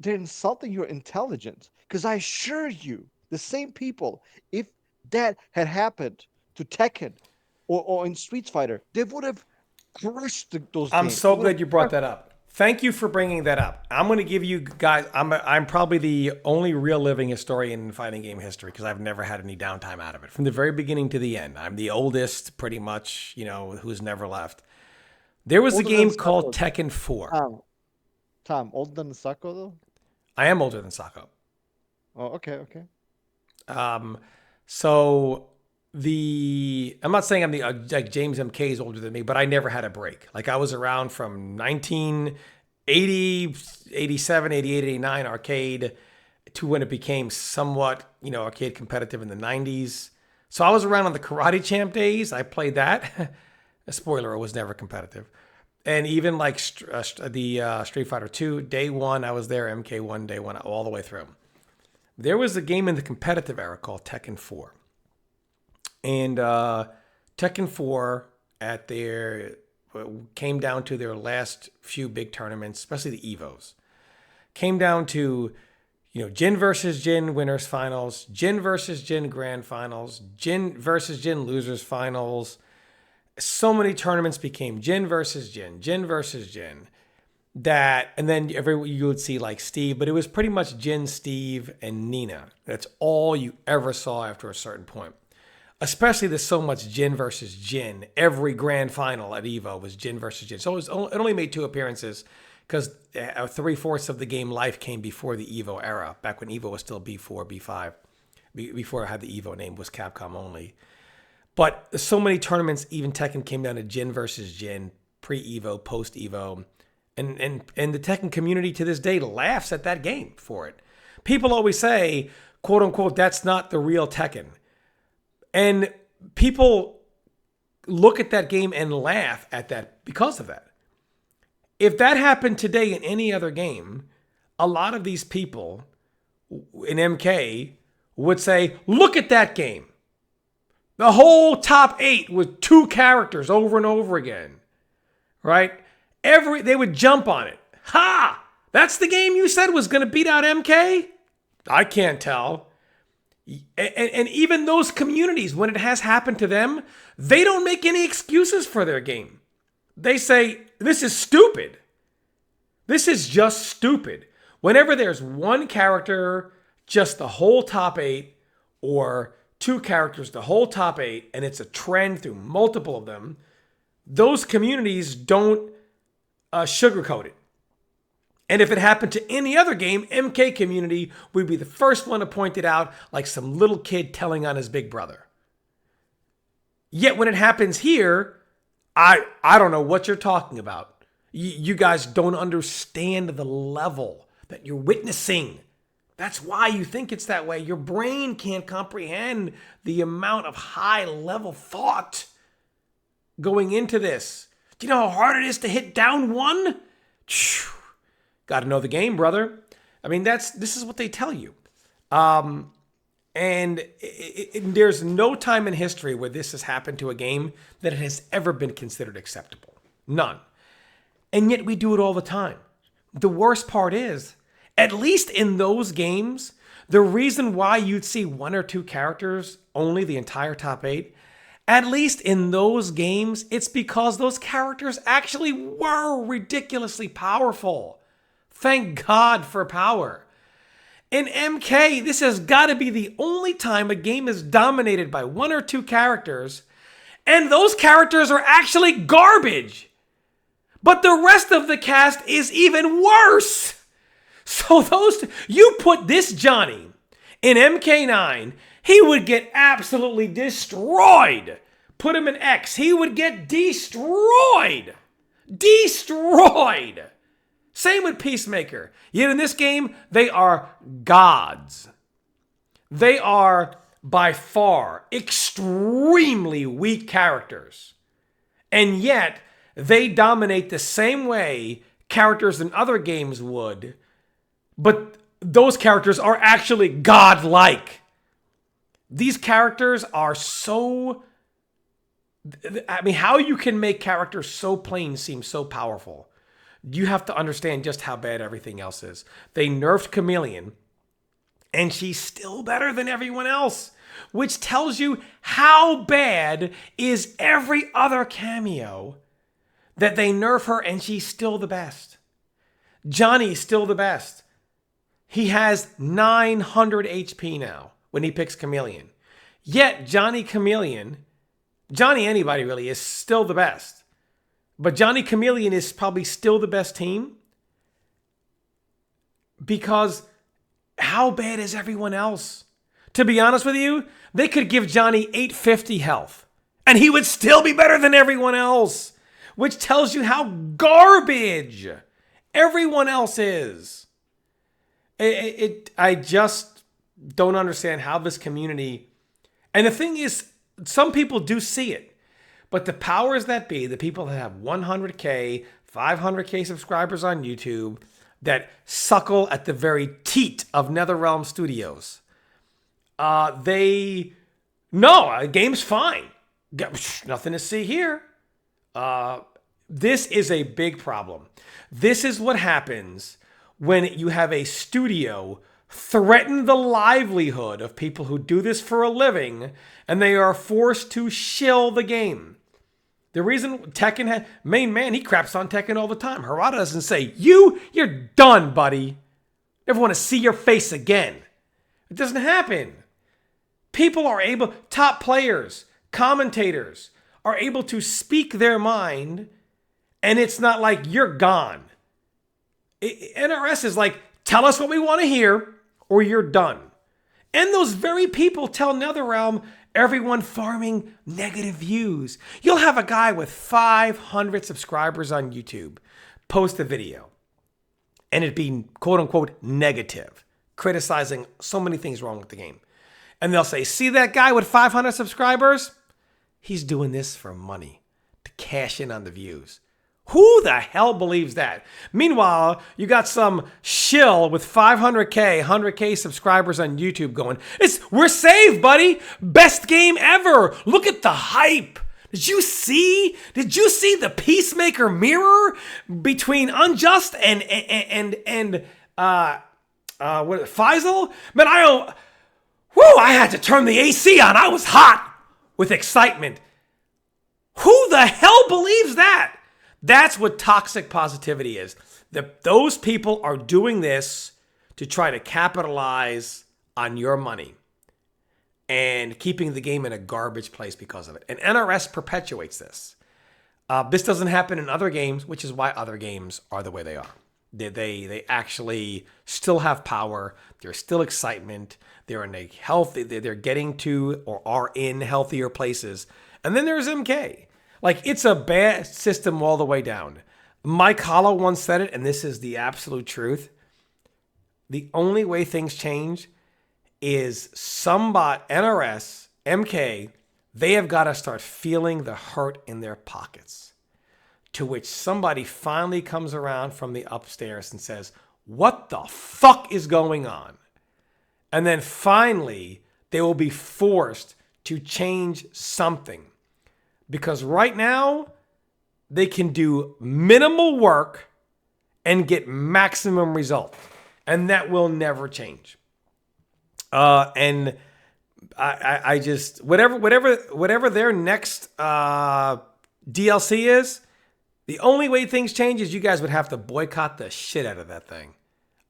they're insulting your intelligence. Because I assure you, the same people, if that had happened to Tekken or in Street Fighter, they would have crushed those I'm games. They so would have glad you brought crushed. that up. Thank you for bringing that up. I'm going to give you guys. I'm probably the only real living historian in fighting game history because I've never had any downtime out of it from the very beginning to the end. I'm the oldest, pretty much, who's never left. There was a Older than game called Sako. Tekken 4. Tom, Tom, older than Sako though. I am older than Sako. Oh, okay, okay. Um, so I'm not saying I'm the like James MK is older than me, but I never had a break. Like I was around from 1980, 87, 88, 89 arcade to when it became somewhat, arcade competitive in the 90s. So I was around on the Karate Champ days. I played that. A spoiler, it was never competitive. And even like the Street Fighter 2, day one, I was there, MK1, day one, all the way through. There was a game in the competitive era called Tekken 4. And Tekken 4 at their came down to their last few big tournaments, especially the Evos. Came down to, Jin versus Jin winners finals, Jin versus Jin grand finals, Jin versus Jin losers finals. So many tournaments became Jin versus Jin, Jin versus Jin. And then you would see like Steve, but it was pretty much Jin, Steve, and Nina. That's all you ever saw after a certain point. Especially there's so much Jin versus Jin. Every grand final at Evo was Jin versus Jin. So it only made 2 appearances because 3/4 of the game life came before the Evo era, back when Evo was still B4, B5, before I had the Evo name, was Capcom only. But so many tournaments, even Tekken came down to Jin versus Jin, pre-Evo, post-Evo. And the Tekken community to this day laughs at that game for it. People always say, quote unquote, that's not the real Tekken. And people look at that game and laugh at that because of that. If that happened today in any other game, a lot of these people in MK would say, look at that game. The whole top 8 with 2 characters over and over again, right? They would jump on it. Ha! That's the game you said was going to beat out MK? I can't tell. And even those communities, when it has happened to them, they don't make any excuses for their game. They say, this is stupid. This is just stupid. Whenever there's one character, just the whole top 8, or 2 characters, the whole top 8, and it's a trend through multiple of them, those communities don't sugarcoat it. And if it happened to any other game, MK community would be the first one to point it out like some little kid telling on his big brother. Yet when it happens here, I don't know what you're talking about. You guys don't understand the level that you're witnessing. That's why you think it's that way. Your brain can't comprehend the amount of high level thought going into this. Do you know how hard it is to hit down one? Got to know the game, brother. I mean, this is what they tell you. And there's no time in history where this has happened to a game that it has ever been considered acceptable. None. And yet we do it all the time. The worst part is, at least in those games, the reason why you'd see 1 or 2 characters, only the entire top 8, at least in those games, it's because those characters actually were ridiculously powerful. Thank God for power. In MK, this has got to be the only time a game is dominated by 1 or 2 characters, and those characters are actually garbage. But the rest of the cast is even worse. So you put this Johnny in MK9, he would get absolutely destroyed. Put him in X, he would get destroyed. Destroyed. Same with Peacemaker. Yet in this game, they are gods. They are by far extremely weak characters. And yet, they dominate the same way characters in other games would, but those characters are actually godlike. These characters are so... I mean, how you can make characters so plain seem so powerful, you have to understand just how bad everything else is. They nerfed Chameleon, and she's still better than everyone else, which tells you how bad is every other cameo that they nerf her, and she's still the best. Johnny's still the best. He has 900 HP now when he picks Chameleon. Yet Johnny anybody really, is still the best. But Johnny Chameleon is probably still the best team because how bad is everyone else? To be honest with you, they could give Johnny 850 health and he would still be better than everyone else, which tells you how garbage everyone else is. I just don't understand how this community... And the thing is, some people do see it, But the powers that be, the people that have 100K, 500K subscribers on YouTube, that suckle at the very teat of NetherRealm Studios, they no, game's fine. Nothing to see here. This is a big problem. This is what happens when you have a studio threaten the livelihood of people who do this for a living and they are forced to shill the game. The reason Tekken had main man, he craps on Tekken all the time. Harada doesn't say, you're done, buddy. Never want to see your face again. It doesn't happen. People are able, top players, commentators are able to speak their mind, and it's not like you're gone. NRS is like, tell us what we want to hear, or you're done. And those very people tell NetherRealm, everyone farming negative views. You'll have a guy with 500 subscribers on YouTube post a video, and it be quote unquote negative, criticizing so many things wrong with the game. And they'll say, see that guy with 500 subscribers? He's doing this for money, to cash in on the views. Who the hell believes that? Meanwhile, you got some shill with 500K, 100K subscribers on YouTube going, we're saved, buddy. Best game ever. Look at the hype. Did you see the Peacemaker mirror between Unjust and Faisal? Man, I had to turn the AC on. I was hot with excitement. Who the hell believes that? That's what toxic positivity is. Those people are doing this to try to capitalize on your money and keeping the game in a garbage place because of it. And NRS perpetuates this. This doesn't happen in other games, which is why other games are the way they are. They actually still have power. There's still excitement. They're in a healthy. They're getting to or are in healthier places. And then there's MK. Like, it's a bad system all the way down. Mike Hollow once said it, and this is the absolute truth. The only way things change is NRS, MK, they have got to start feeling the hurt in their pockets. To which somebody finally comes around from the upstairs and says, what the fuck is going on? And then finally, they will be forced to change something. Because right now, they can do minimal work and get maximum result. And that will never change. And I just, whatever their next DLC is, the only way things change is you guys would have to boycott the shit out of that thing.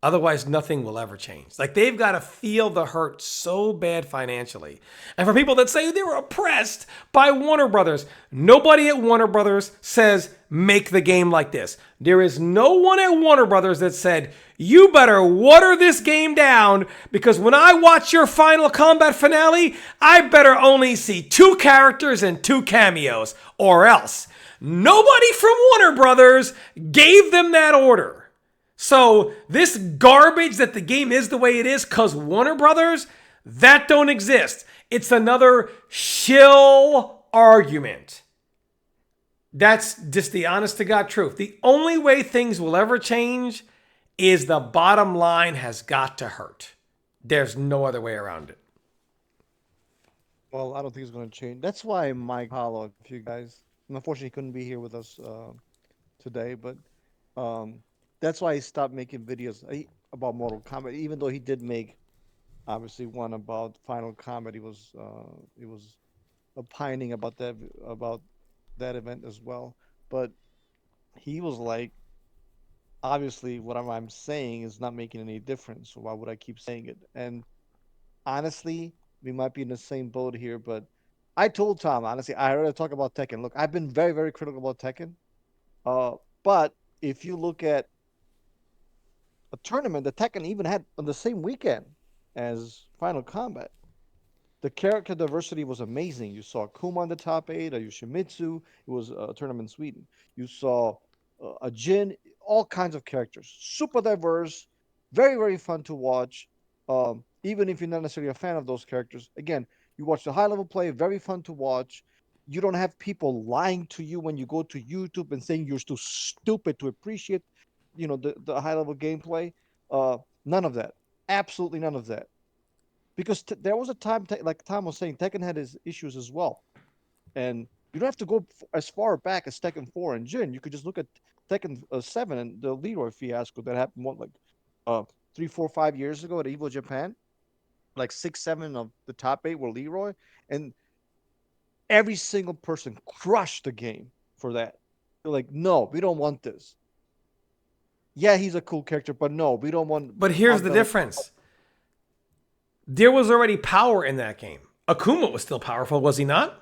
Otherwise, nothing will ever change. Like, they've got to feel the hurt so bad financially. And for people that say they were oppressed by Warner Brothers, nobody at Warner Brothers says, make the game like this. There is no one at Warner Brothers that said, you better water this game down because when I watch your Final Kombat finale, I better only see 2 characters and 2 cameos, or else. Nobody from Warner Brothers gave them that order. So this garbage that the game is the way it is because Warner Brothers, that don't exist. It's another shill argument. That's just the honest to God truth. The only way things will ever change is the bottom line has got to hurt. There's no other way around it. Well, I don't think it's going to change. That's why Mike Hollow, if you guys, unfortunately, he couldn't be here with us today, but that's why he stopped making videos about Mortal Kombat. Even though he did make, obviously, one about Final Kombat, he was opining about that event as well. But he was like, obviously, what I'm saying is not making any difference. So why would I keep saying it? And honestly, we might be in the same boat here. But I told Tom, honestly, I heard her talk about Tekken. Look, I've been very, very critical about Tekken. But if you look at a tournament that Tekken even had on the same weekend as Final Kombat, the character diversity was amazing. You saw Kuma in the top 8, a Yoshimitsu. It was a tournament in Sweden. You saw a Jin, all kinds of characters. Super diverse, very, very fun to watch. Even if you're not necessarily a fan of those characters. Again, you watch the high level play, very fun to watch. You don't have people lying to you when you go to YouTube and saying you're too stupid to appreciate, the high level gameplay. None of that. Absolutely none of that. Because there was a time, like Tom was saying, Tekken had his issues as well, and you don't have to go as far back as Tekken 4 and Jin. You could just look at Tekken 7 and the Leroy fiasco that happened like uh 3, 4, 5 years ago at Evo Japan. Like 6, 7 of the top 8 were Leroy, and every single person crushed the game for that. They're like, no, we don't want this. Yeah, he's a cool character, but no, we don't want But here's the augmented. difference. There was already power in that game. Akuma was still powerful, was he not?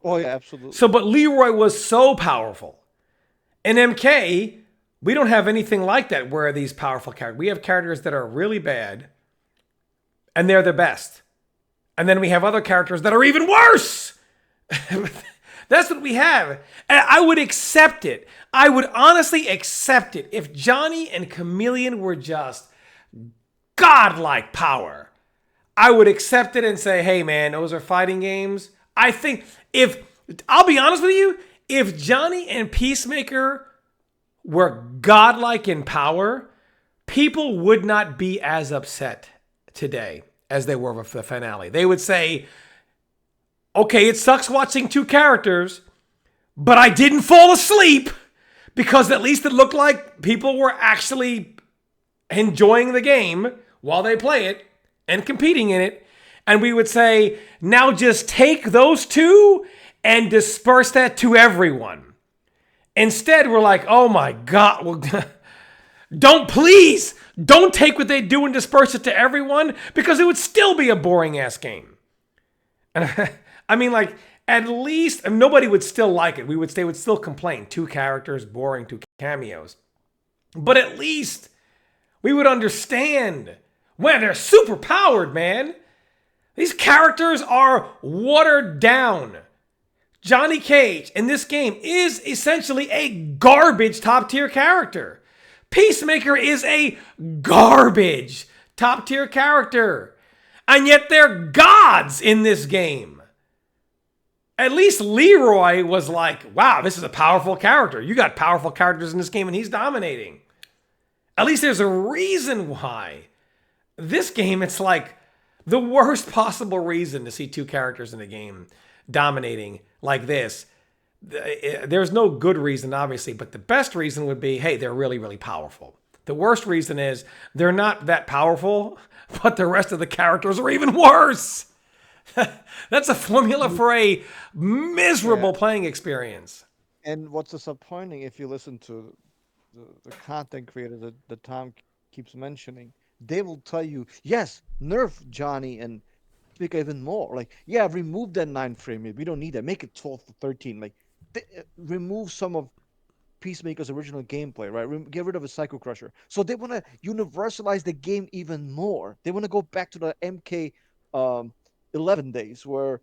Oh yeah, absolutely. So, but Leroy was so powerful. In MK, we don't have anything like that where these powerful characters. We have characters that are really bad, and they're the best. And then we have other characters that are even worse. That's what we have. And I would accept it. I would honestly accept it if Johnny and Chameleon were just godlike power. I would accept it and say, hey man, those are fighting games. I think I'll be honest with you, if Johnny and Peacemaker were godlike in power, people would not be as upset today as they were with the finale. They would say, okay, it sucks watching two characters, but I didn't fall asleep because at least it looked like people were actually enjoying the game while they play it and competing in it. And we would say, now just take those two and disperse that to everyone. Instead, we're like, oh my God, well, don't take what they do and disperse it to everyone because it would still be a boring ass game. And I mean, like, at least and nobody would still like it. They would still complain. Two characters, boring, two cameos. But at least we would understand when they're super powered, man. These characters are watered down. Johnny Cage in this game is essentially a garbage top tier character. Peacemaker is a garbage top tier character. And yet they're gods in this game. At least Leroy was like, wow, this is a powerful character. You got powerful characters in this game and he's dominating. At least there's a reason why. This game, it's like the worst possible reason to see two characters in a game dominating like this. There's no good reason, obviously, but the best reason would be, hey, they're really, really powerful. The worst reason is they're not that powerful, but the rest of the characters are even worse. That's a formula for a miserable Yeah. playing experience. And what's disappointing if you listen to the content creator that Tom keeps mentioning, they will tell you, yes, nerf Johnny and make it even more. Like, yeah, remove that 9 frame rate. We don't need that. Make it 12 to 13. Like, remove some of Peacemaker's original gameplay, right? Get rid of a Psycho Crusher. So they want to universalize the game even more. They want to go back to the MK um, 11 days where,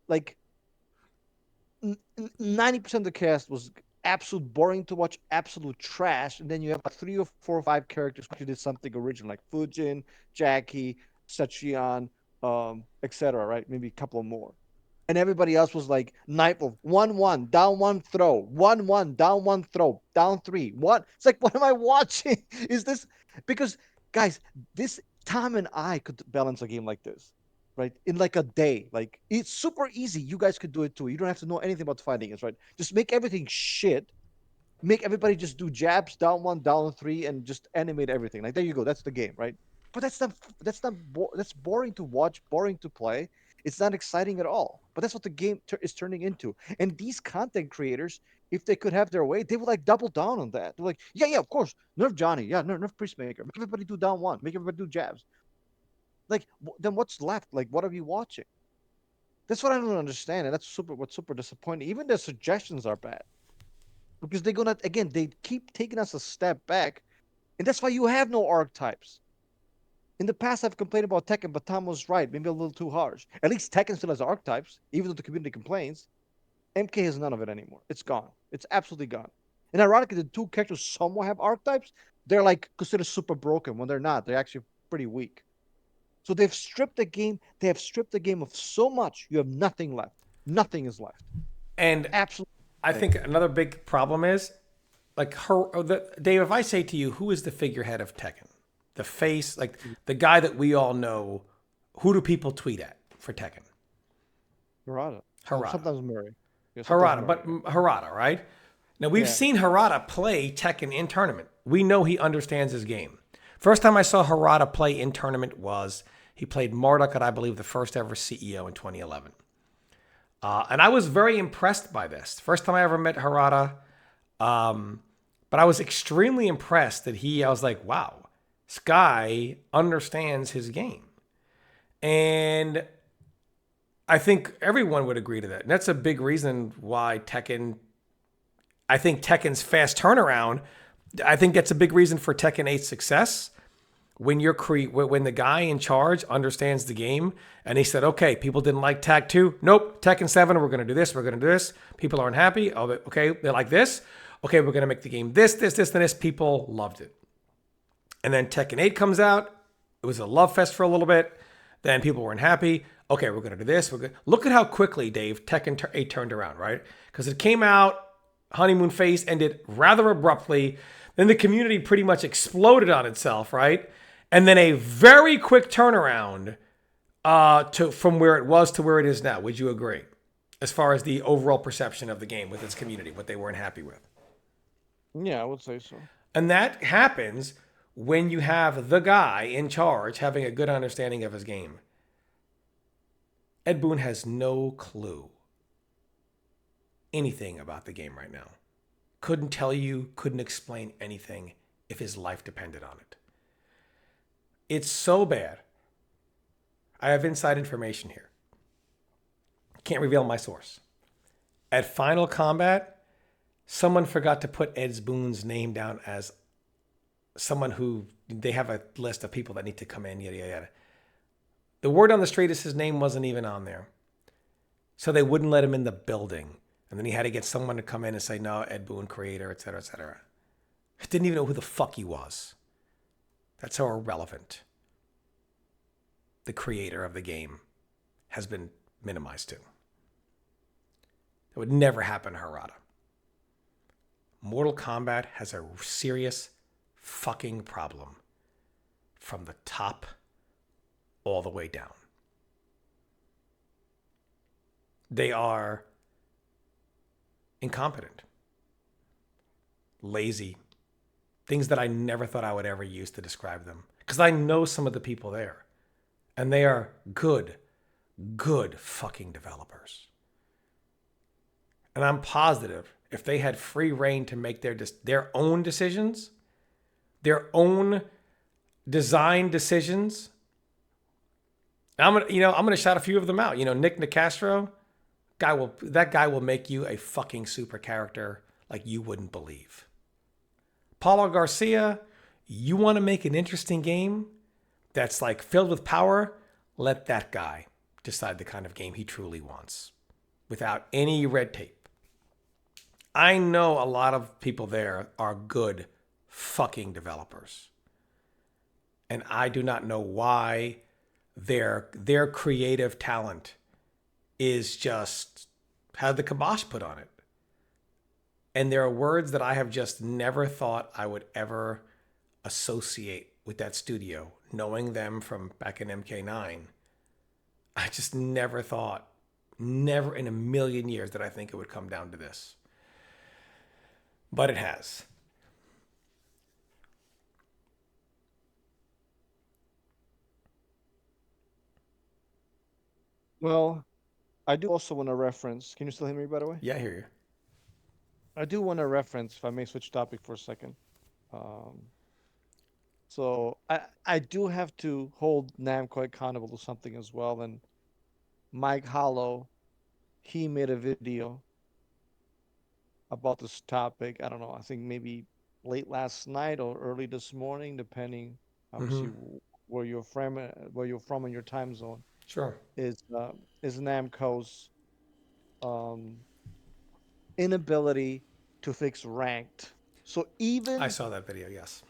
like, 90% of the cast was absolute boring to watch, absolute trash, and then you have like 3 or 4 or 5 characters who did something original, like Fujin, Jackie, Sachion, etc. Right? Maybe a couple more. And everybody else was like knife of 1-1, down one, throw, 1-1, down one, throw, down three. What? It's like, what am I watching? Is this because guys, this Tom and I could balance a game like this, right? In like a day. Like it's super easy. You guys could do it too. You don't have to know anything about fighting games, right? Just make everything shit. Make everybody just do jabs, down one, down three, and just animate everything. Like there you go. That's the game, right? But that's boring to watch, boring to play. It's not exciting at all. But that's what the game is turning into. And these content creators, if they could have their way, they would like double down on that. They're like, yeah, yeah, of course, nerf Johnny, yeah, nerf Peacemaker, make everybody do down one, make everybody do jabs. Like, then what's left? Like, what are we watching? That's what I don't understand, and that's what's super disappointing. Even their suggestions are bad because they're gonna again they keep taking us a step back, and that's why you have no archetypes. In the past, I've complained about Tekken, but Tom was right. Maybe a little too harsh. At least Tekken still has archetypes, even though the community complains. MK has none of it anymore. It's gone. It's absolutely gone. And ironically, the two characters somewhat have archetypes. They're like considered super broken when they're not. They're actually pretty weak. So they've stripped the game. They have stripped the game of so much. You have nothing left. Nothing is left. And Absolutely. I think another big problem is like Dave. If I say to you, who is the figurehead of Tekken, the face, like the guy that we all know, who do people tweet at for Tekken? Harada. Harada. Sometimes Murray. Yeah, sometimes Harada, but Murray. Yeah. Harada, right? Now we've Yeah. seen Harada play Tekken in tournament. We know he understands his game. First time I saw Harada play in tournament was he played Marduk at, I believe, the first ever CEO in 2011. And I was very impressed by this. First time I ever met Harada. But I was extremely impressed that I was like, wow, this guy understands his game. And I think everyone would agree to that. And that's a big reason why I think Tekken's fast turnaround, I think that's a big reason for Tekken 8's success. When when the guy in charge understands the game and he said, okay, people didn't like Tag 2. Nope, Tekken 7, we're going to do this, we're going to do this. People aren't happy. Oh, okay, they like this. Okay, we're going to make the game this, and this. People loved it. And then Tekken 8 comes out. It was a love fest for a little bit. Then people weren't happy. Okay, we're going to do this. Look at how quickly, Dave, Tekken 8 turned around, right? Because it came out, honeymoon phase ended rather abruptly. Then the community pretty much exploded on itself, right? And then a very quick turnaround from where it was to where it is now. Would you agree? As far as the overall perception of the game with its community, what they weren't happy with. Yeah, I would say so. And that happens when you have the guy in charge having a good understanding of his game. Ed Boon has no clue anything about the game right now. Couldn't tell you, couldn't explain anything if his life depended on it. It's so bad. I have inside information here. Can't reveal my source. At Final Kombat, someone forgot to put Ed Boon's name down as someone who they have a list of people that need to come in, yada, yada, yada. The word on the street is his name wasn't even on there. So they wouldn't let him in the building. And then he had to get someone to come in and say, no, Ed Boon, creator, et cetera, et cetera. I didn't even know who the fuck he was. That's how irrelevant the creator of the game has been minimized to. That would never happen to Harada. Mortal Kombat has a serious fucking problem from the top all the way down. They are incompetent, lazy, things that I never thought I would ever use to describe them. Because I know some of the people there, and they are good fucking developers. And I'm positive if they had free reign to make their own decisions, their own design decisions. I'm gonna shout a few of them out. Nick Nicastro, that guy will make you a fucking super character like you wouldn't believe. Paulo Garcia, you want to make an interesting game that's like filled with power? Let that guy decide the kind of game he truly wants without any red tape. I know a lot of people there are good fucking developers. And I do not know why their creative talent is just had the kibosh put on it. And there are words that I have just never thought I would ever associate with that studio, knowing them from back in MK9. I just never thought, never in a million years that I think it would come down to this. But it has. Well, I do also want to reference. Can you still hear me, by the way? Yeah, I hear you. I do want to reference, if I may switch topic for a second. Um, so I do have to hold Namco accountable to something as well. And Mike Hollow, he made a video about this topic. I don't know. I think maybe late last night or early this morning, depending Mm-hmm. obviously where you're from in your time zone. Sure. Is uh, is Namco's um, inability to fix ranked. So I even saw that video, yes.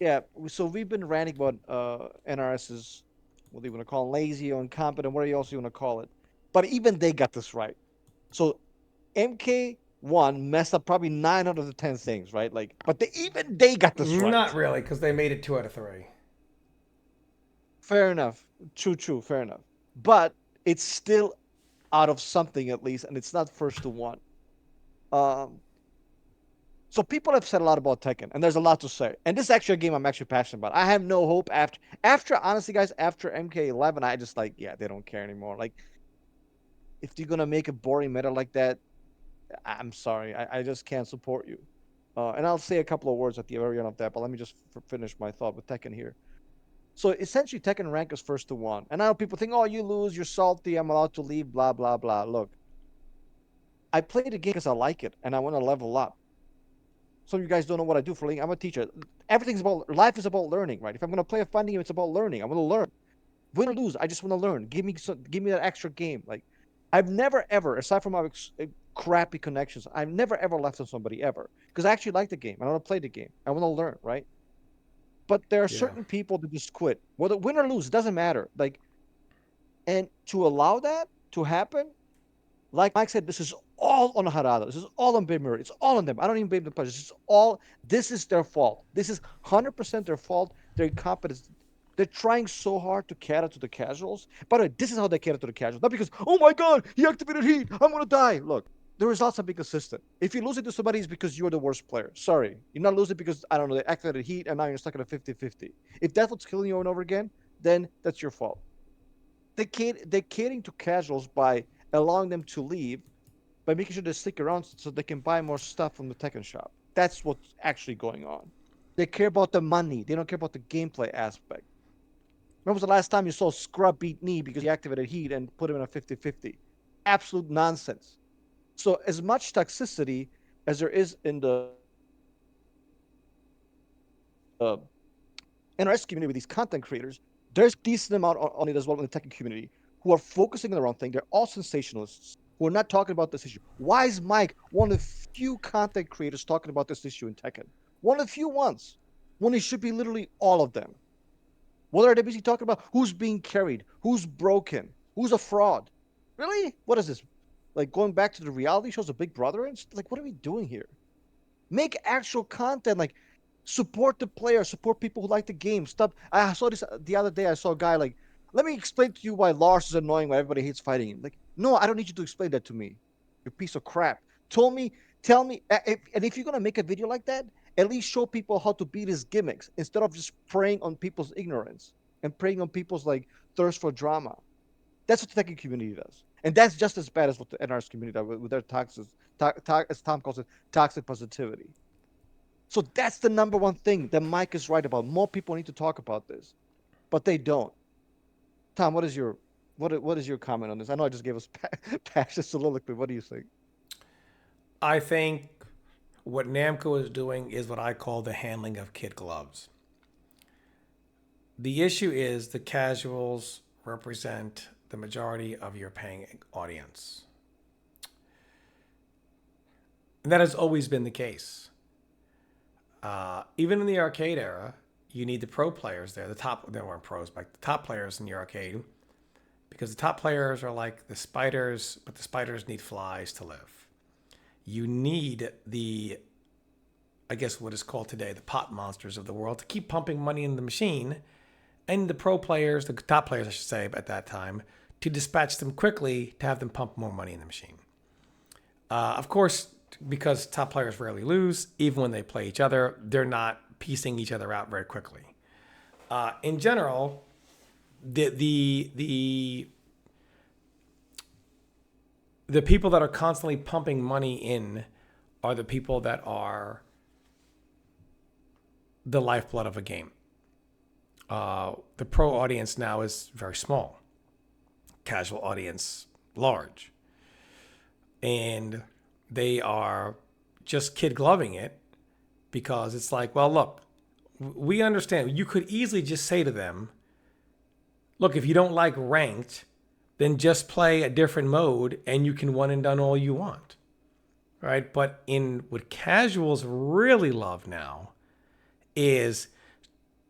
yeah, so we've been ranting about NRS's what do you want to call it, lazy or incompetent, whatever you also want to call it. But even they got this right. So MK1 messed up probably 9 out of the 10 things, right? Like, but they got this right. Not really, because they made it 2 out of 3. Fair enough. True, true, fair enough. But it's still out of something at least, and it's not first to one. Um, so people have said a lot about Tekken, and there's a lot to say. And this is actually a game I'm actually passionate about. I have no hope after honestly, guys, after MK11, I just like, yeah, they don't care anymore. Like, if you're gonna make a boring meta like that, I'm sorry, I just can't support you. And I'll say a couple of words at the very end of that, but let me just finish my thought with Tekken here. So essentially, Tekken rank is first to one. And I know people think, oh, you lose, you're salty, I'm allowed to leave, blah, blah, blah. Look, I play the game because I like it and I want to level up. Some of you guys don't know what I do for a living. I'm a teacher. Everything's about life is about learning, right? If I'm gonna play a fun game, it's about learning. I want to learn. Win or lose, I just want to learn. Give me that extra game. Like I've never ever, aside from my crappy connections, I've never ever left on somebody ever because I actually like the game. I want to play the game. I want to learn, right? But there are Yeah. certain people that just quit. Whether win or lose, it doesn't matter. Like, and to allow that to happen, like Mike said, this is all on Harada. This is all on Bimmer. It's all on them. I don't even blame the players. This is all. This is their fault. This is 100% their fault. Their incompetence. They're trying so hard to cater to the casuals. By the way, this is how they cater to the casuals. Not because, oh my god, he activated heat. I'm gonna die. Look, the results have been consistent. If you're losing to somebody, it's because you're the worst player. Sorry, you're not losing because I don't know they activated heat and now you're stuck at a 50-50. If that's what's killing you over and over again, then that's your fault. They're catering to casuals by allowing them to leave by making sure they stick around so they can buy more stuff from the Tekken shop. That's what's actually going on. They care about the money. They don't care about the gameplay aspect. When was the last time you saw Scrub beat Knee because he activated Heat and put him in a 50-50? Absolute nonsense. So as much toxicity as there is in the NRS community with these content creators, there's a decent amount on it as well in the Tekken community who are focusing on the wrong thing. They're all sensationalists who are not talking about this issue. Why is Mike one of the few content creators talking about this issue in Tekken? One of the few ones. When it should be literally all of them. What are they busy talking about? Who's being carried? Who's broken? Who's a fraud? Really? What is this? Like going back to the reality shows of Big Brother? And like, what are we doing here? Make actual content. Like, support the player, support people who like the game. Stop. I saw this the other day. I saw a guy like, let me explain to you why Lars is annoying, why everybody hates fighting him. Like, no, I don't need you to explain that to me. You piece of crap. Told me, tell me, and if you're gonna make a video like that, at least show people how to beat his gimmicks instead of just preying on people's ignorance and preying on people's like thirst for drama. That's what the techie community does, and that's just as bad as what the NRS community does with their toxic, as Tom calls it, toxic positivity. So that's the number one thing that Mike is right about. More people need to talk about this, but they don't. Tom, what is your comment on this? I know I just gave us passionate soliloquy. What do you think? I think what Namco is doing is what I call the handling of kid gloves. The issue is the casuals represent the majority of your paying audience. And that has always been the case. Even in the arcade era, you need the pro players there. The top, they weren't pros, but the top players in your arcade, because the top players are like the spiders, but the spiders need flies to live. You need the, I guess what is called today, the pot monsters of the world to keep pumping money in the machine, and the pro players, the top players, I should say, at that time, to dispatch them quickly to have them pump more money in the machine. Of course, because top players rarely lose, even when they play each other, they're not piecing each other out very quickly. In general, the people that are constantly pumping money in are the people that are the lifeblood of a game. The pro audience now is very small, casual audience large, and they are just kid gloving it because it's like, well, look, we understand. You could easily just say to them, look, if you don't like ranked, then just play a different mode and you can one and done all you want. Right? But in what casuals really love now is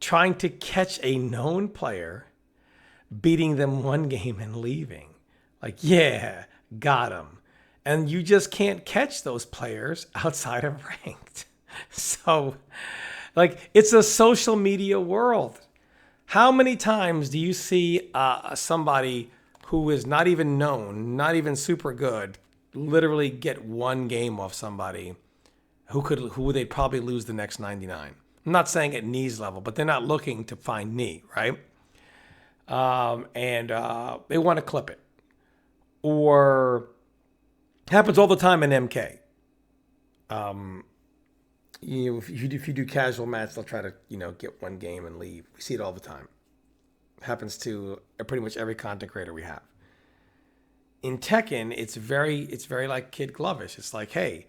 trying to catch a known player, beating them one game and leaving. Like, yeah, got him. And you just can't catch those players outside of ranked. So, like, it's a social media world. How many times do you see somebody who is not even known, not even super good, literally get one game off somebody who they'd probably lose the next 99? I'm not saying at knees level, but they're not looking to find knee, right? And they want to clip it. Or happens all the time in MK. If you do casual match, they'll try to get one game and leave. We see it all the time. Happens to pretty much every content creator we have. In Tekken, it's very like Kid Glovish. It's like, hey,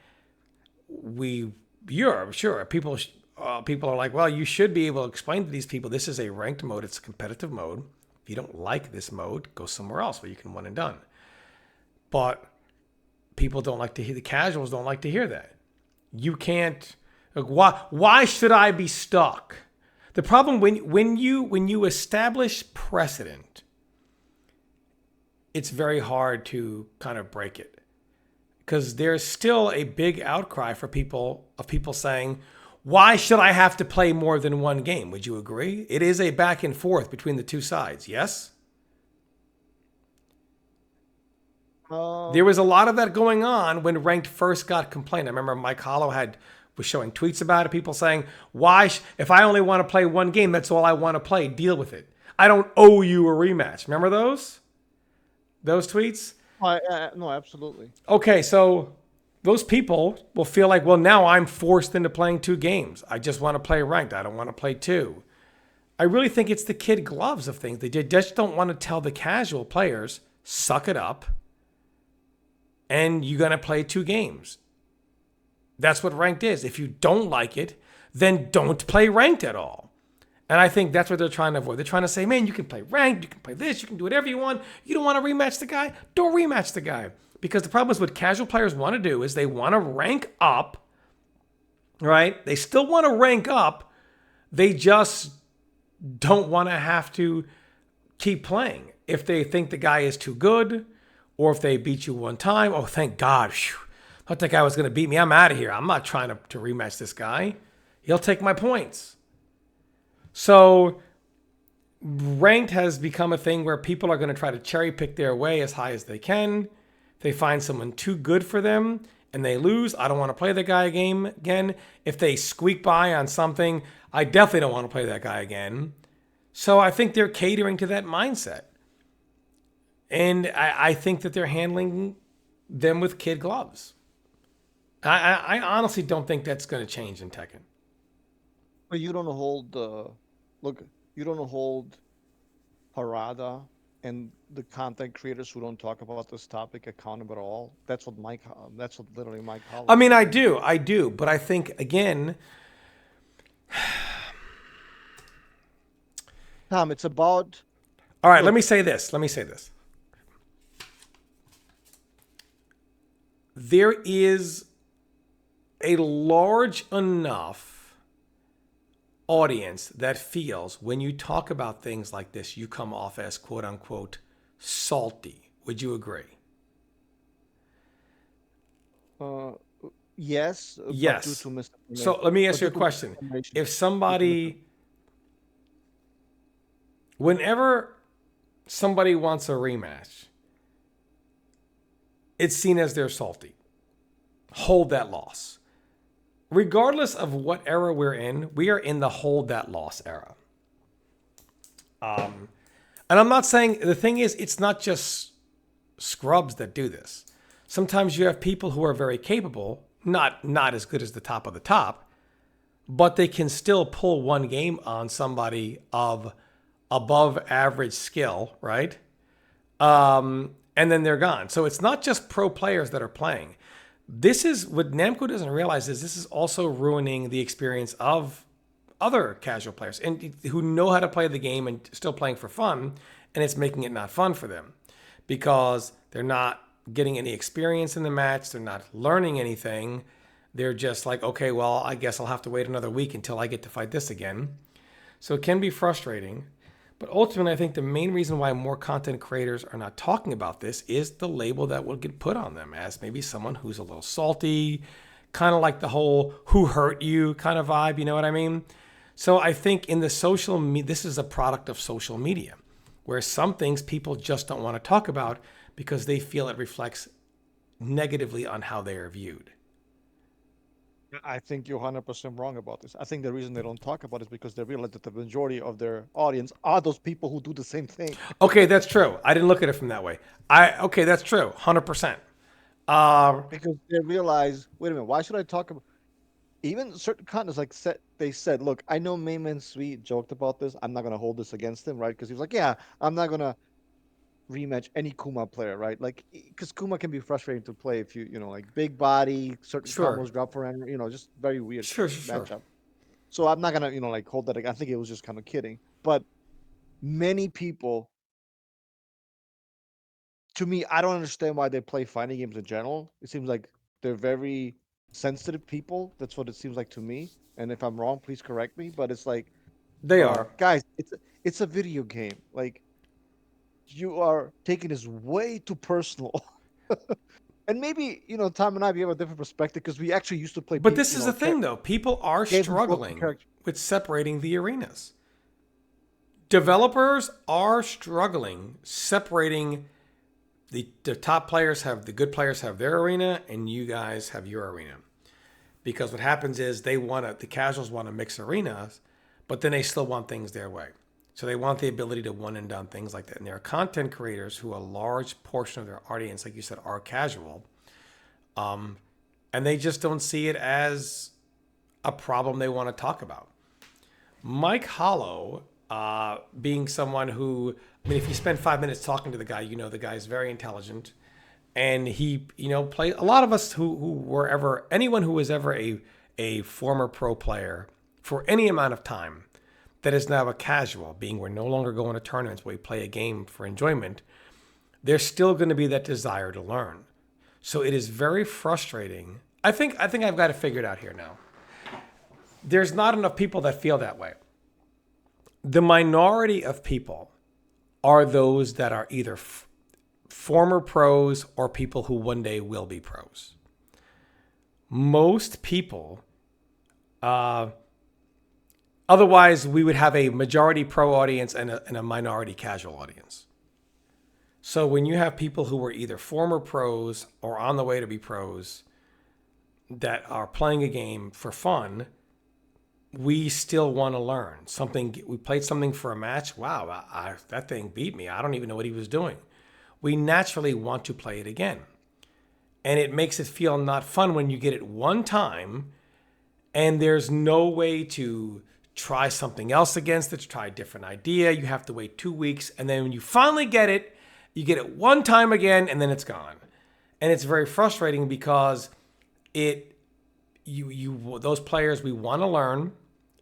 you're sure people are like, well, you should be able to explain to these people this is a ranked mode. It's a competitive mode. If you don't like this mode, go somewhere else where you can one and done. But people don't like to hear, the casuals don't like to hear that. You can't. Like, why should I be stuck? The problem when you establish precedent, it's very hard to kind of break it, because there's still a big outcry for people saying, why should I have to play more than one game? Would you agree? It is a back and forth between the two sides. Yes. There was a lot of that going on when ranked first got complained. I remember Mike Hollow was showing tweets about it. People saying, "Why? If I only want to play one game, that's all I want to play. Deal with it. I don't owe you a rematch." Remember those tweets? No, absolutely. Okay, so those people will feel like, well, now I'm forced into playing two games. I just want to play ranked. I don't want to play two. I really think it's the kid gloves of things. They just don't want to tell the casual players, suck it up, and you're going to play two games. That's what ranked is. If you don't like it, then don't play ranked at all. And I think that's what they're trying to avoid. They're trying to say, man, you can play ranked, you can play this, you can do whatever you want. You don't want to rematch the guy? Don't rematch the guy. Because the problem is what casual players want to do is they want to rank up, right? They still want to rank up. They just don't want to have to keep playing. If they think the guy is too good, or if they beat you one time, oh, thank God. Phew. I thought that guy was going to beat me. I'm out of here. I'm not trying to rematch this guy. He'll take my points. So ranked has become a thing where people are going to try to cherry pick their way as high as they can. If they find someone too good for them and they lose, I don't want to play the guy again. If they squeak by on something, I definitely don't want to play that guy again. So I think they're catering to that mindset. And I think that they're handling them with kid gloves. I honestly don't think that's going to change in Tekken. But you don't hold you don't hold Harada and the content creators who don't talk about this topic accountable at all. That's what literally Mike Hollis. I mean, I do, but I think again, Tom, it's about. All right, let me say this. There is a large enough audience that feels when you talk about things like this, you come off as quote unquote salty. Would you agree? Yes. Yes. Due to misinformation. So let me ask you a question. If whenever somebody wants a rematch, it's seen as they're salty. Hold that loss. Regardless of what era we're in, we are in the hold that loss era. And I'm not saying, the thing is, it's not just scrubs that do this. Sometimes you have people who are very capable, not as good as the top of the top, but they can still pull one game on somebody of above average skill, right? And then they're gone. So it's not just pro players that are playing. This is what Namco doesn't realize is this is also ruining the experience of other casual players and who know how to play the game and still playing for fun, and it's making it not fun for them because they're not getting any experience in the match. They're not learning anything. They're just like, okay, well, I guess I'll have to wait another week until I get to fight this again. So it can be frustrating. But ultimately, I think the main reason why more content creators are not talking about this is the label that will get put on them as maybe someone who's a little salty, kind of like the whole "who hurt you" kind of vibe. You know what I mean? So I think in the social media, this is a product of social media, where some things people just don't want to talk about because they feel it reflects negatively on how they are viewed. I think you're 100% wrong about this. I think the reason they don't talk about it is because they realize that the majority of their audience are those people who do the same thing. Okay, that's true. I didn't look at it from that way. Okay, that's true, 100%. Uh, Because they realize, wait a minute, why should I talk about even certain contents like they said, look, I know Mayman Sweet joked about this. I'm not gonna hold this against him, right? Because he was like, yeah, I'm not gonna rematch any Kuma player, right? Like, because Kuma can be frustrating to play if like big body, certain sure, combos drop for him, just very weird sure. matchup. So I'm not gonna, like hold that. I think it was just kind of kidding. But many people, to me, I don't understand why they play fighting games in general. It seems like they're very sensitive people. That's what it seems like to me. And if I'm wrong, please correct me. But it's like, They are. guys, it's a video game. Like you are taking this way too personal. And maybe Tom and I we have a different perspective because we actually used to play But this is the thing, though. People are games with broken struggling characters. with separating the arenas. Developers are struggling separating the top players have the good players have their arena and you guys have your arena. Because what happens is the casuals want to mix arenas, but then they still want things their way. So they want the ability to one and done things like that. And there are content creators who a large portion of their audience, like you said, are casual. And they just don't see it as a problem they want to talk about. Mike Hollow, being someone who, I mean, if you spend 5 minutes talking to the guy, you know the guy is very intelligent, and he, play a lot of us who were ever anyone who was ever a former pro player for any amount of time that is now a casual, being we're no longer going to tournaments where we play a game for enjoyment. There's still going to be that desire to learn. So it is very frustrating. I think I've got it figured out here now. There's not enough people that feel that way. The minority of people are those that are either former pros or people who one day will be pros. Most people, otherwise, we would have a majority pro audience and a minority casual audience. So when you have people who were either former pros or on the way to be pros that are playing a game for fun, we still want to learn something. We played something for a match. Wow, that thing beat me. I don't even know what he was doing. We naturally want to play it again. And it makes it feel not fun when you get it one time and there's no way to try something else against it, to try a different idea. You have to wait 2 weeks. And then when you finally get you get it one time again and then it's gone. And it's very frustrating because those players, we want to learn.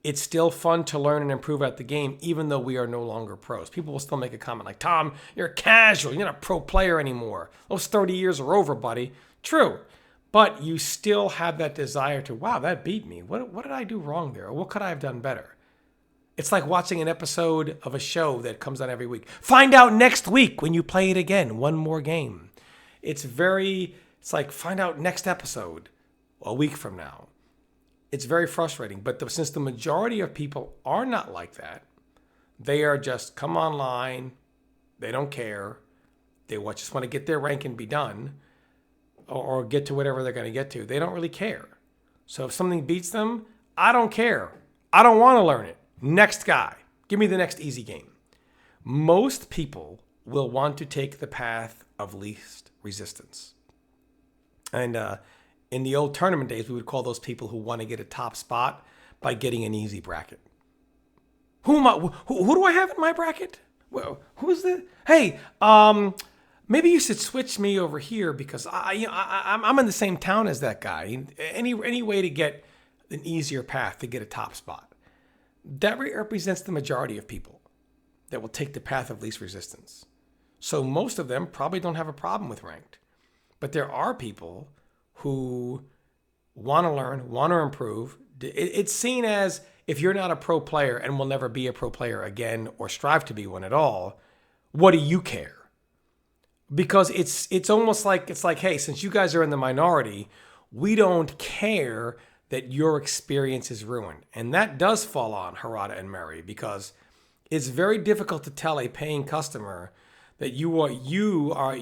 It's still fun to learn and improve at the game, even though we are no longer pros. People will still make a comment like, Tom, you're casual. You're not a pro player anymore. Those 30 years are over, buddy. True. But you still have that desire to, wow, that beat me. What did I do wrong there? Or what could I have done better? It's like watching an episode of a show that comes on every week. Find out next week when you play it again. One more game. It's like find out next episode a week from now. It's very frustrating. But since the majority of people are not like that, they are just come online. They don't care. They just want to get their rank and be done or get to whatever they're going to get to. They don't really care. So if something beats them, I don't care. I don't want to learn it. Next guy. Give me the next easy game. Most people will want to take the path of least resistance. And in the old tournament days, we would call those people who want to get a top spot by getting an easy bracket. Who do I have in my bracket? Well, who's the? Hey, maybe you should switch me over here because I'm in the same town as that guy. Any way to get an easier path to get a top spot. That represents the majority of people that will take the path of least resistance. So most of them probably don't have a problem with ranked. But there are people who want to learn, want to improve. It's seen as if you're not a pro player and will never be a pro player again or strive to be one at all, what do you care? Because it's almost like hey, since you guys are in the minority, we don't care that your experience is ruined. And that does fall on Harada and Mary, because it's very difficult to tell a paying customer that you over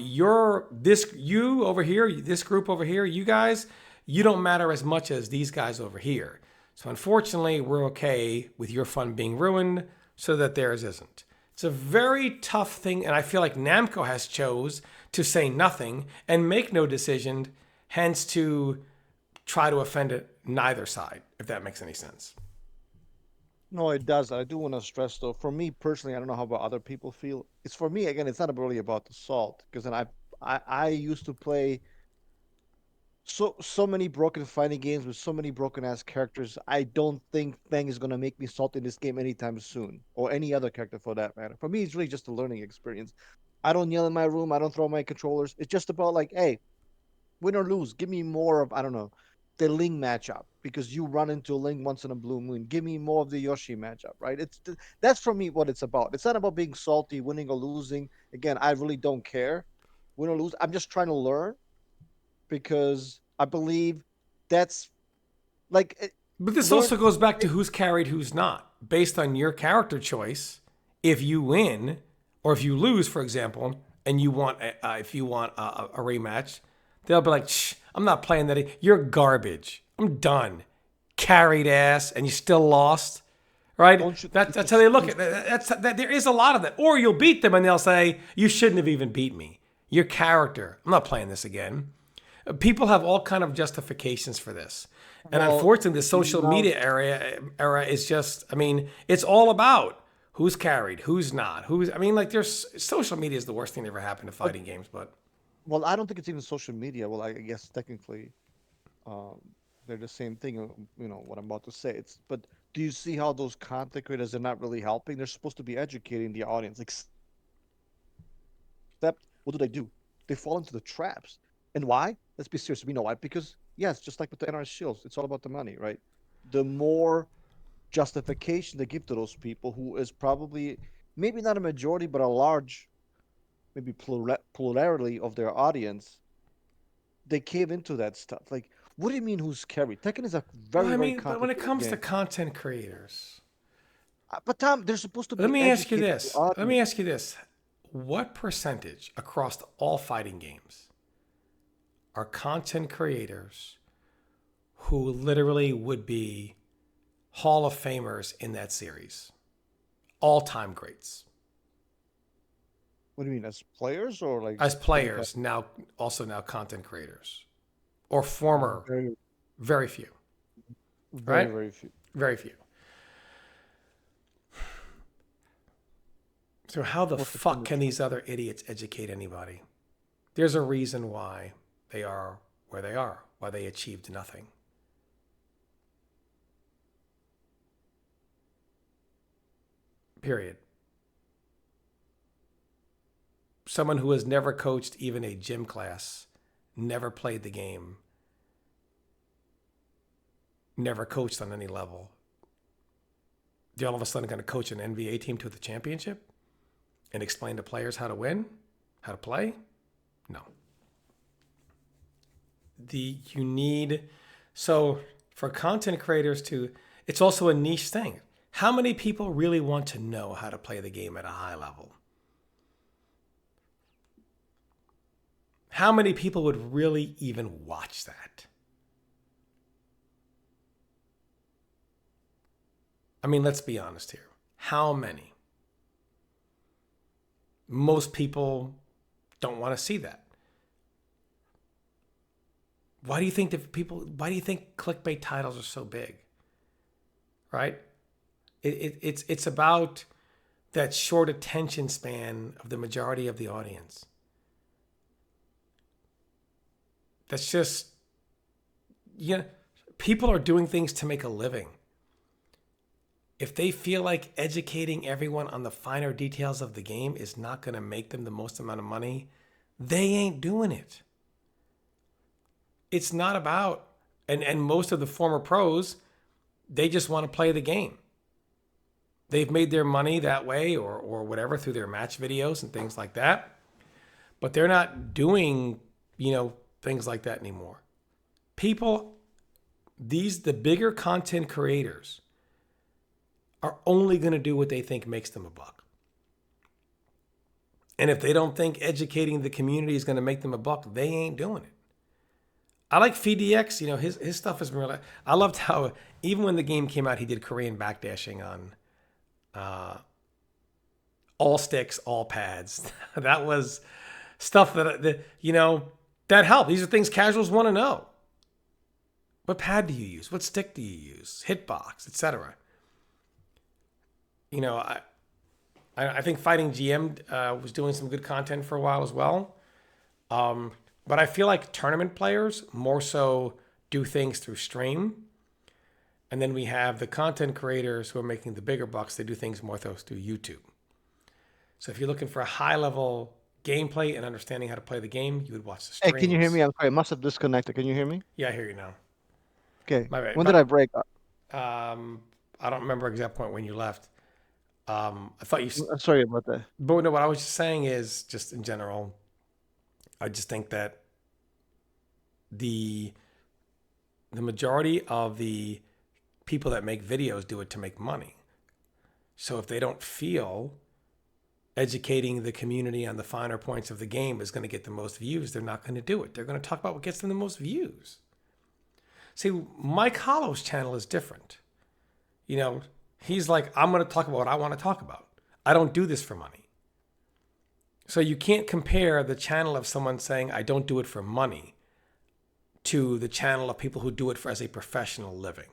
here, this group over here, you guys, you don't matter as much as these guys over here. So unfortunately, we're okay with your fun being ruined so that theirs isn't. It's a very tough thing, and I feel like Namco has chose to say nothing and make no decision, hence to try to offend neither side, if that makes any sense. No, it does. I do want to stress though, for me personally, I don't know how about other people feel. It's for me again, it's not really about the salt because then I used to play so many broken fighting games with so many broken ass characters. I don't think Fang is gonna make me salt in this game anytime soon, or any other character for that matter. For me, it's really just a learning experience. I don't yell in my room. I don't throw my controllers. It's just about like, hey, win or lose, give me more of, I don't know, the Ling matchup because you run into a Ling once in a blue moon. Give me more of the Yoshi matchup, right? That's for me what it's about. It's not about being salty, winning or losing. Again, I really don't care, win or lose. I'm just trying to learn because I believe that's like But this learn. also goes back to who's carried, who's not. Based on your character choice, if you win or if you lose, for example, and you want if you want a rematch, they'll be like, Shh, I'm not playing that. You're garbage. I'm done. Carried ass, and you still lost. Right? Don't you think That's how it's they look at it. There is a lot of that. Or you'll beat them and they'll say, you shouldn't have even beat me. Your character. I'm not playing this again. People have all kind of justifications for this. And well unfortunately, the social now media era is just, I mean, it's all about who's carried, who's not, I mean, like there's social media is the worst thing that ever happened to but fighting games, but well I don't think it's even social media. Well, I guess technically um, they're the same thing. What I'm about to say. It's but do you see how those content creators are not really helping? They're supposed to be educating the audience. Except, what do? They fall into the traps. And why? Let's be serious. We know why. Because yes, just like with the NR shields, it's all about the money, right? The more justification they give to those people, who is probably maybe not a majority, but a large, maybe plurality of their audience, they cave into that stuff. Like, what do you mean who's carried? Tekken is a well, very, I very mean, but when it complicated comes to game. content creators, But Tom, they're supposed to let be me ask you educating the this. Let me audience. ask you this. What percentage across all fighting games are content creators who literally would be Hall of Famers in that series? All-time greats. What do you mean, as players or like As to become players, now content creators. Or former, very, very few, very, right? very few? Very few. So how the Most fuck can percentage? these other idiots educate anybody? There's a reason why they are where they are, why they achieved nothing. Period. Someone who has never coached even a gym class, never played the game, never coached on any level. They're all of a sudden going to coach an NBA team to the championship and explain to players how to win, how to play? No. You need, so for content creators to, it's also a niche thing. How many people really want to know how to play the game at a high level? How many people would really even watch that? I mean, let's be honest here. How many? Most people don't want to see that. Why do you think why do you think clickbait titles are so big? Right? It's about that short attention span of the majority of the audience. That's just, people are doing things to make a living. If they feel like educating everyone on the finer details of the game is not going to make them the most amount of money, they ain't doing it. It's not about, and most of the former pros, They just want to play the game. They've made their money that way or whatever through their match videos and things like that. But they're not doing, things like that anymore. People, the bigger content creators are only going to do what they think makes them a buck. And if they don't think educating the community is going to make them a buck, they ain't doing it. I like FeedDX. His stuff has been really. I loved how even when the game came out, he did Korean backdashing on all sticks, all pads. That was stuff that helped. These are things casuals want to know. What pad do you use? What stick do you use? Hitbox, etc. I think Fighting GM was doing some good content for a while as well. But I feel like tournament players more so do things through stream. And then we have the content creators who are making the bigger bucks. They do things more so through YouTube. So if you're looking for a high level gameplay and understanding how to play the game, you would watch the Hey, can you hear me? streams. I'm sorry, I must have disconnected. Can you hear me? Yeah, I hear you now. Okay. My bad. When did I break up? I don't remember exact point when you left. I thought you, I'm sorry about that. but no, what I was just saying is just in general, I just think that the majority of the people that make videos do it to make money. So if they don't feel educating the community on the finer points of the game is going to get the most views, they're not going to do it. They're going to talk about what gets them the most views. See, Mike Hollow's channel is different. He's like, I'm going to talk about what I want to talk about. I don't do this for money. So you can't compare the channel of someone saying, I don't do it for money, to the channel of people who do it as a professional living.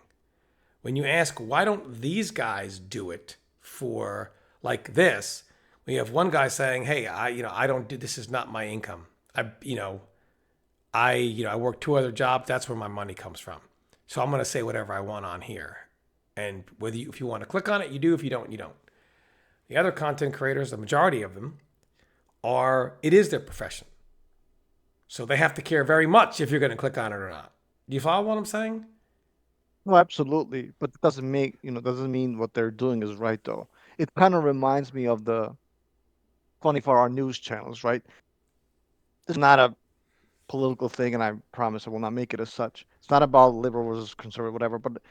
When you ask, why don't these guys do it for like this? We have one guy saying, hey, I don't do, this is not my income. I work 2 other jobs. That's where my money comes from. So I'm going to say whatever I want on here. And if you want to click on it, you do. If you don't, you don't. The other content creators, the majority of them, it is their profession. So they have to care very much if you're going to click on it or not. Do you follow what I'm saying? No, absolutely. But it doesn't mean what they're doing is right though. It kind of reminds me of the 24-hour news channels, right? It's not a political thing, and I promise I will not make it as such. It's not about liberal versus conservative, whatever. But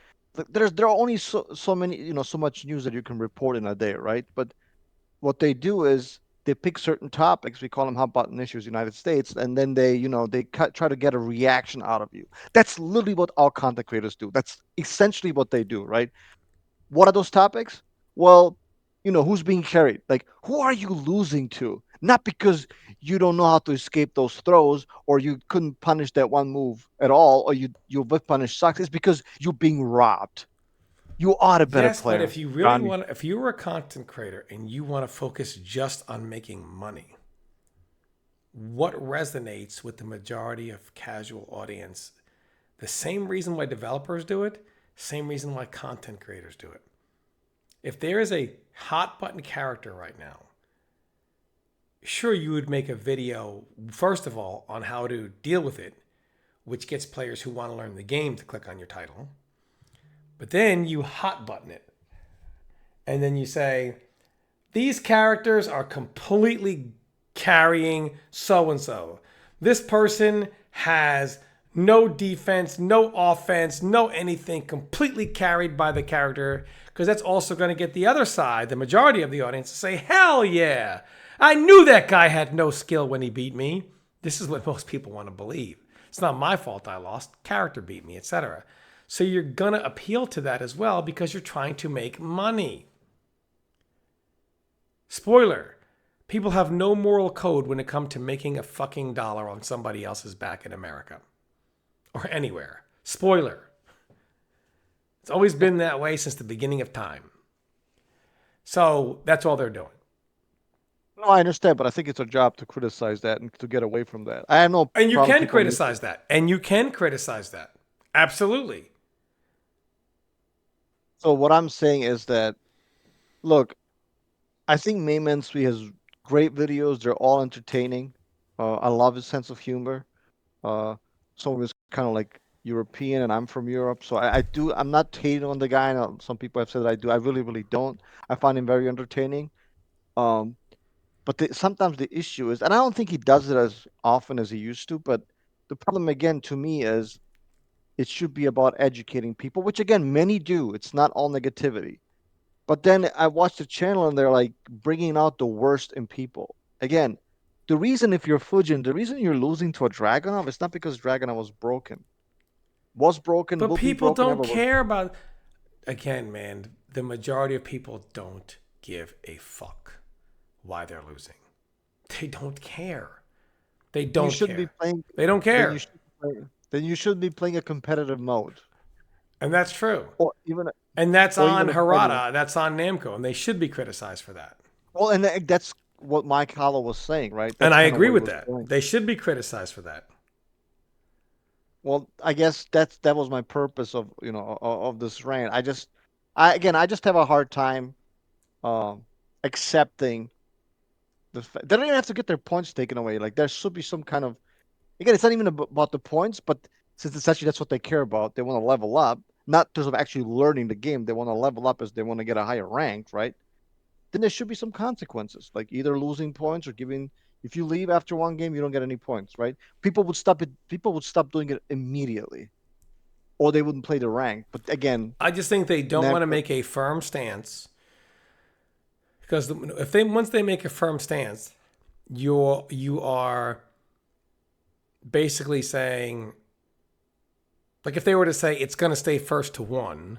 there are only so many, so much news that you can report in a day, right? But what they do is they pick certain topics. We call them hot button issues, United States, and then they try to get a reaction out of you. That's literally what all content creators do. That's essentially what they do, right? What are those topics? Well, who's being carried? Like, who are you losing to? Not because you don't know how to escape those throws or you couldn't punish that one move at all or your whip punish sucks. It's because you're being robbed. You are a better Yes, but player, if you really Johnny. want, if you were a content creator and you want to focus just on making money, what resonates with the majority of casual audience? The same reason why developers do it, same reason why content creators do it. If there is a hot button character right now, sure, you would make a video, first of all, on how to deal with it, which gets players who want to learn the game to click on your title. But then you hot button it. And then you say, these characters are completely carrying so and so. This person has no defense, no offense, no anything, completely carried by the character. Because that's also going to get the other side, the majority of the audience, to say, hell yeah, I knew that guy had no skill when he beat me. This is what most people want to believe. It's not my fault I lost. Character beat me, etc. So you're going to appeal to that as well because you're trying to make money. Spoiler, people have no moral code when it comes to making a fucking dollar on somebody else's back in America or anywhere. Spoiler. It's always been that way since the beginning of time. So that's all they're doing. No, I understand, but I think it's our job to criticize that and to get away from that. I have no And you problem can people criticize that. And you can criticize that. Absolutely. So what I'm saying is that, look, I think Maymensui has great videos. They're all entertaining. I love his sense of humor. Some of his kind of like European and I'm from Europe, so I do. I'm not hating on the guy. I know some people have said that I do. I really, really don't. I find him very entertaining. Um, but sometimes the issue is, and I don't think he does it as often as he used to. But the problem again to me is it should be about educating people, which again many do. It's not all negativity. But then I watch the channel and they're like bringing out the worst in people. Again, the reason if you're Fujin, the reason you're losing to a Dragonov, it's not because Dragonov was broken, But will be people broken, don't ever will. care about. Again, man, the majority of people don't give a fuck why they're losing. They don't care. They You don't shouldn't be care. playing. They don't Then you care. should be playing. Then you should be playing a competitive mode, And that's true. or even And that's on a fighting. Harada. That's on Namco. And they should be criticized for that. Well, and that's what Mike Hollow was saying, right? And That's I kind of agree where he with was that. going. They should be criticized for that. Well, I guess that was my purpose of of this rant. I just have a hard time um accepting they don't even have to get their points taken away. Like there should be some kind of again, it's not even about the points, but since essentially that's what they care about, they want to level up, not just of actually learning the game. They want to level up as they want to get a higher rank, right? Then there should be some consequences, like either losing points or giving. If you leave after one game, you don't get any points, right? People would stop it. People would stop doing it immediately, or they wouldn't play the rank. But again, I just think they don't want to Namco, make a firm stance because if they once they make a firm stance, you are basically saying like if they were to say it's going to stay first to one,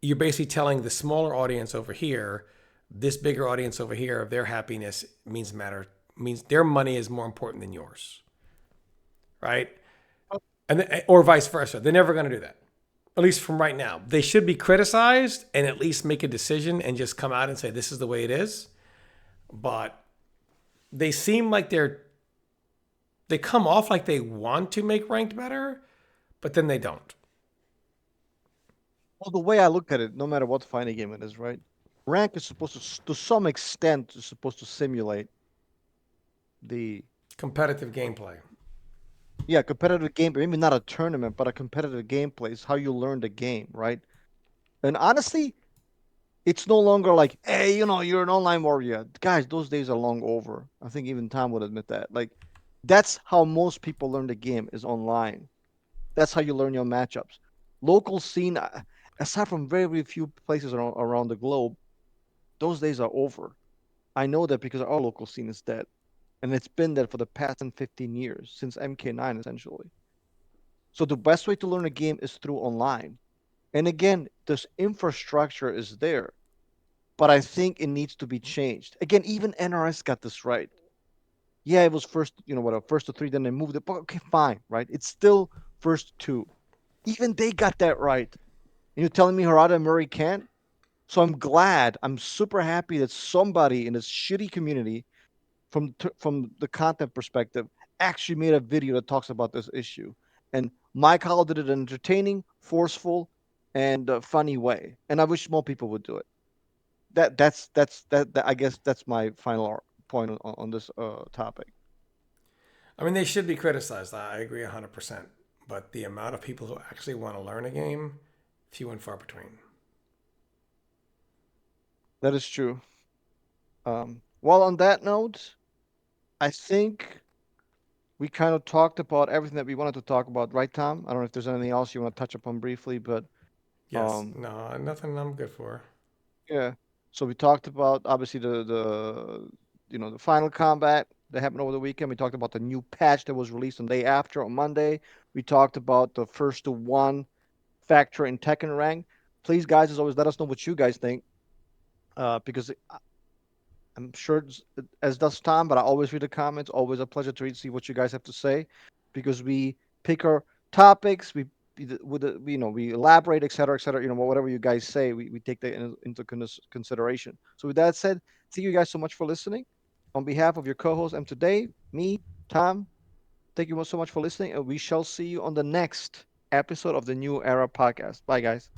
you're basically telling the smaller audience over here, this bigger audience over here, their happiness means their money is more important than yours, right? And or vice versa. They're never going to do that. At least from right now, they should be criticized and at least make a decision and just come out and say this is the way it is. But they seem like they come off like they want to make ranked better, but then they don't. well, the way I look at it, no matter what fighting game it is, right? Rank is supposed to some extent, is supposed to simulate the Competitive gameplay. yeah competitive game, maybe not a tournament, but a competitive gameplay is how you learn the game, right? And honestly, it's no longer like, hey, you're an online warrior. Guys, those days are long over. I think even Tom would admit that. Like, that's how most people learn the game is online. That's how you learn your matchups. Local scene, aside from very, very few places around the globe, those days are over. I know that because our local scene is dead. And it's been dead for the past 10, 15 years, since MK9, essentially. So the best way to learn a game is through online. And again, this infrastructure is there, but I think it needs to be changed. Again, even NRS got this right. Yeah, it was first, first to three, then they moved it. But okay, fine, right? It's still first to two. Even they got that right. And you're telling me Harada and Murray can't? So I'm glad. I'm super happy that somebody in this shitty community, from the content perspective, actually made a video that talks about this issue. And Mike Howell did it in an entertaining, forceful, and funny way. And I wish more people would do it. That I guess that's my final point on this topic. I mean, they should be criticized. I agree 100%. But the amount of people who actually want to learn a game, few and far between. That is true. Well, on that note, I think we kind of talked about everything that we wanted to talk about, right, Tom? I don't know if there's anything else you want to touch upon briefly, but Yes. um, No, nothing I'm good for. yeah. So we talked about obviously the Final Combat that happened over the weekend. We talked about the new patch that was released on the day after on Monday. We talked about the first to one factor in Tekken rank. Please, guys, as always, let us know what you guys think, because I'm sure as does Tom, but I always read the comments. Always a pleasure to read, see what you guys have to say, because we pick our topics, we elaborate, et cetera, et cetera. Whatever you guys say, we take that into consideration. So with that said, thank you guys so much for listening. On behalf of your co-host, M today, me, Tom, thank you so much for listening, and we shall see you on the next episode of the New Era podcast. Bye, guys.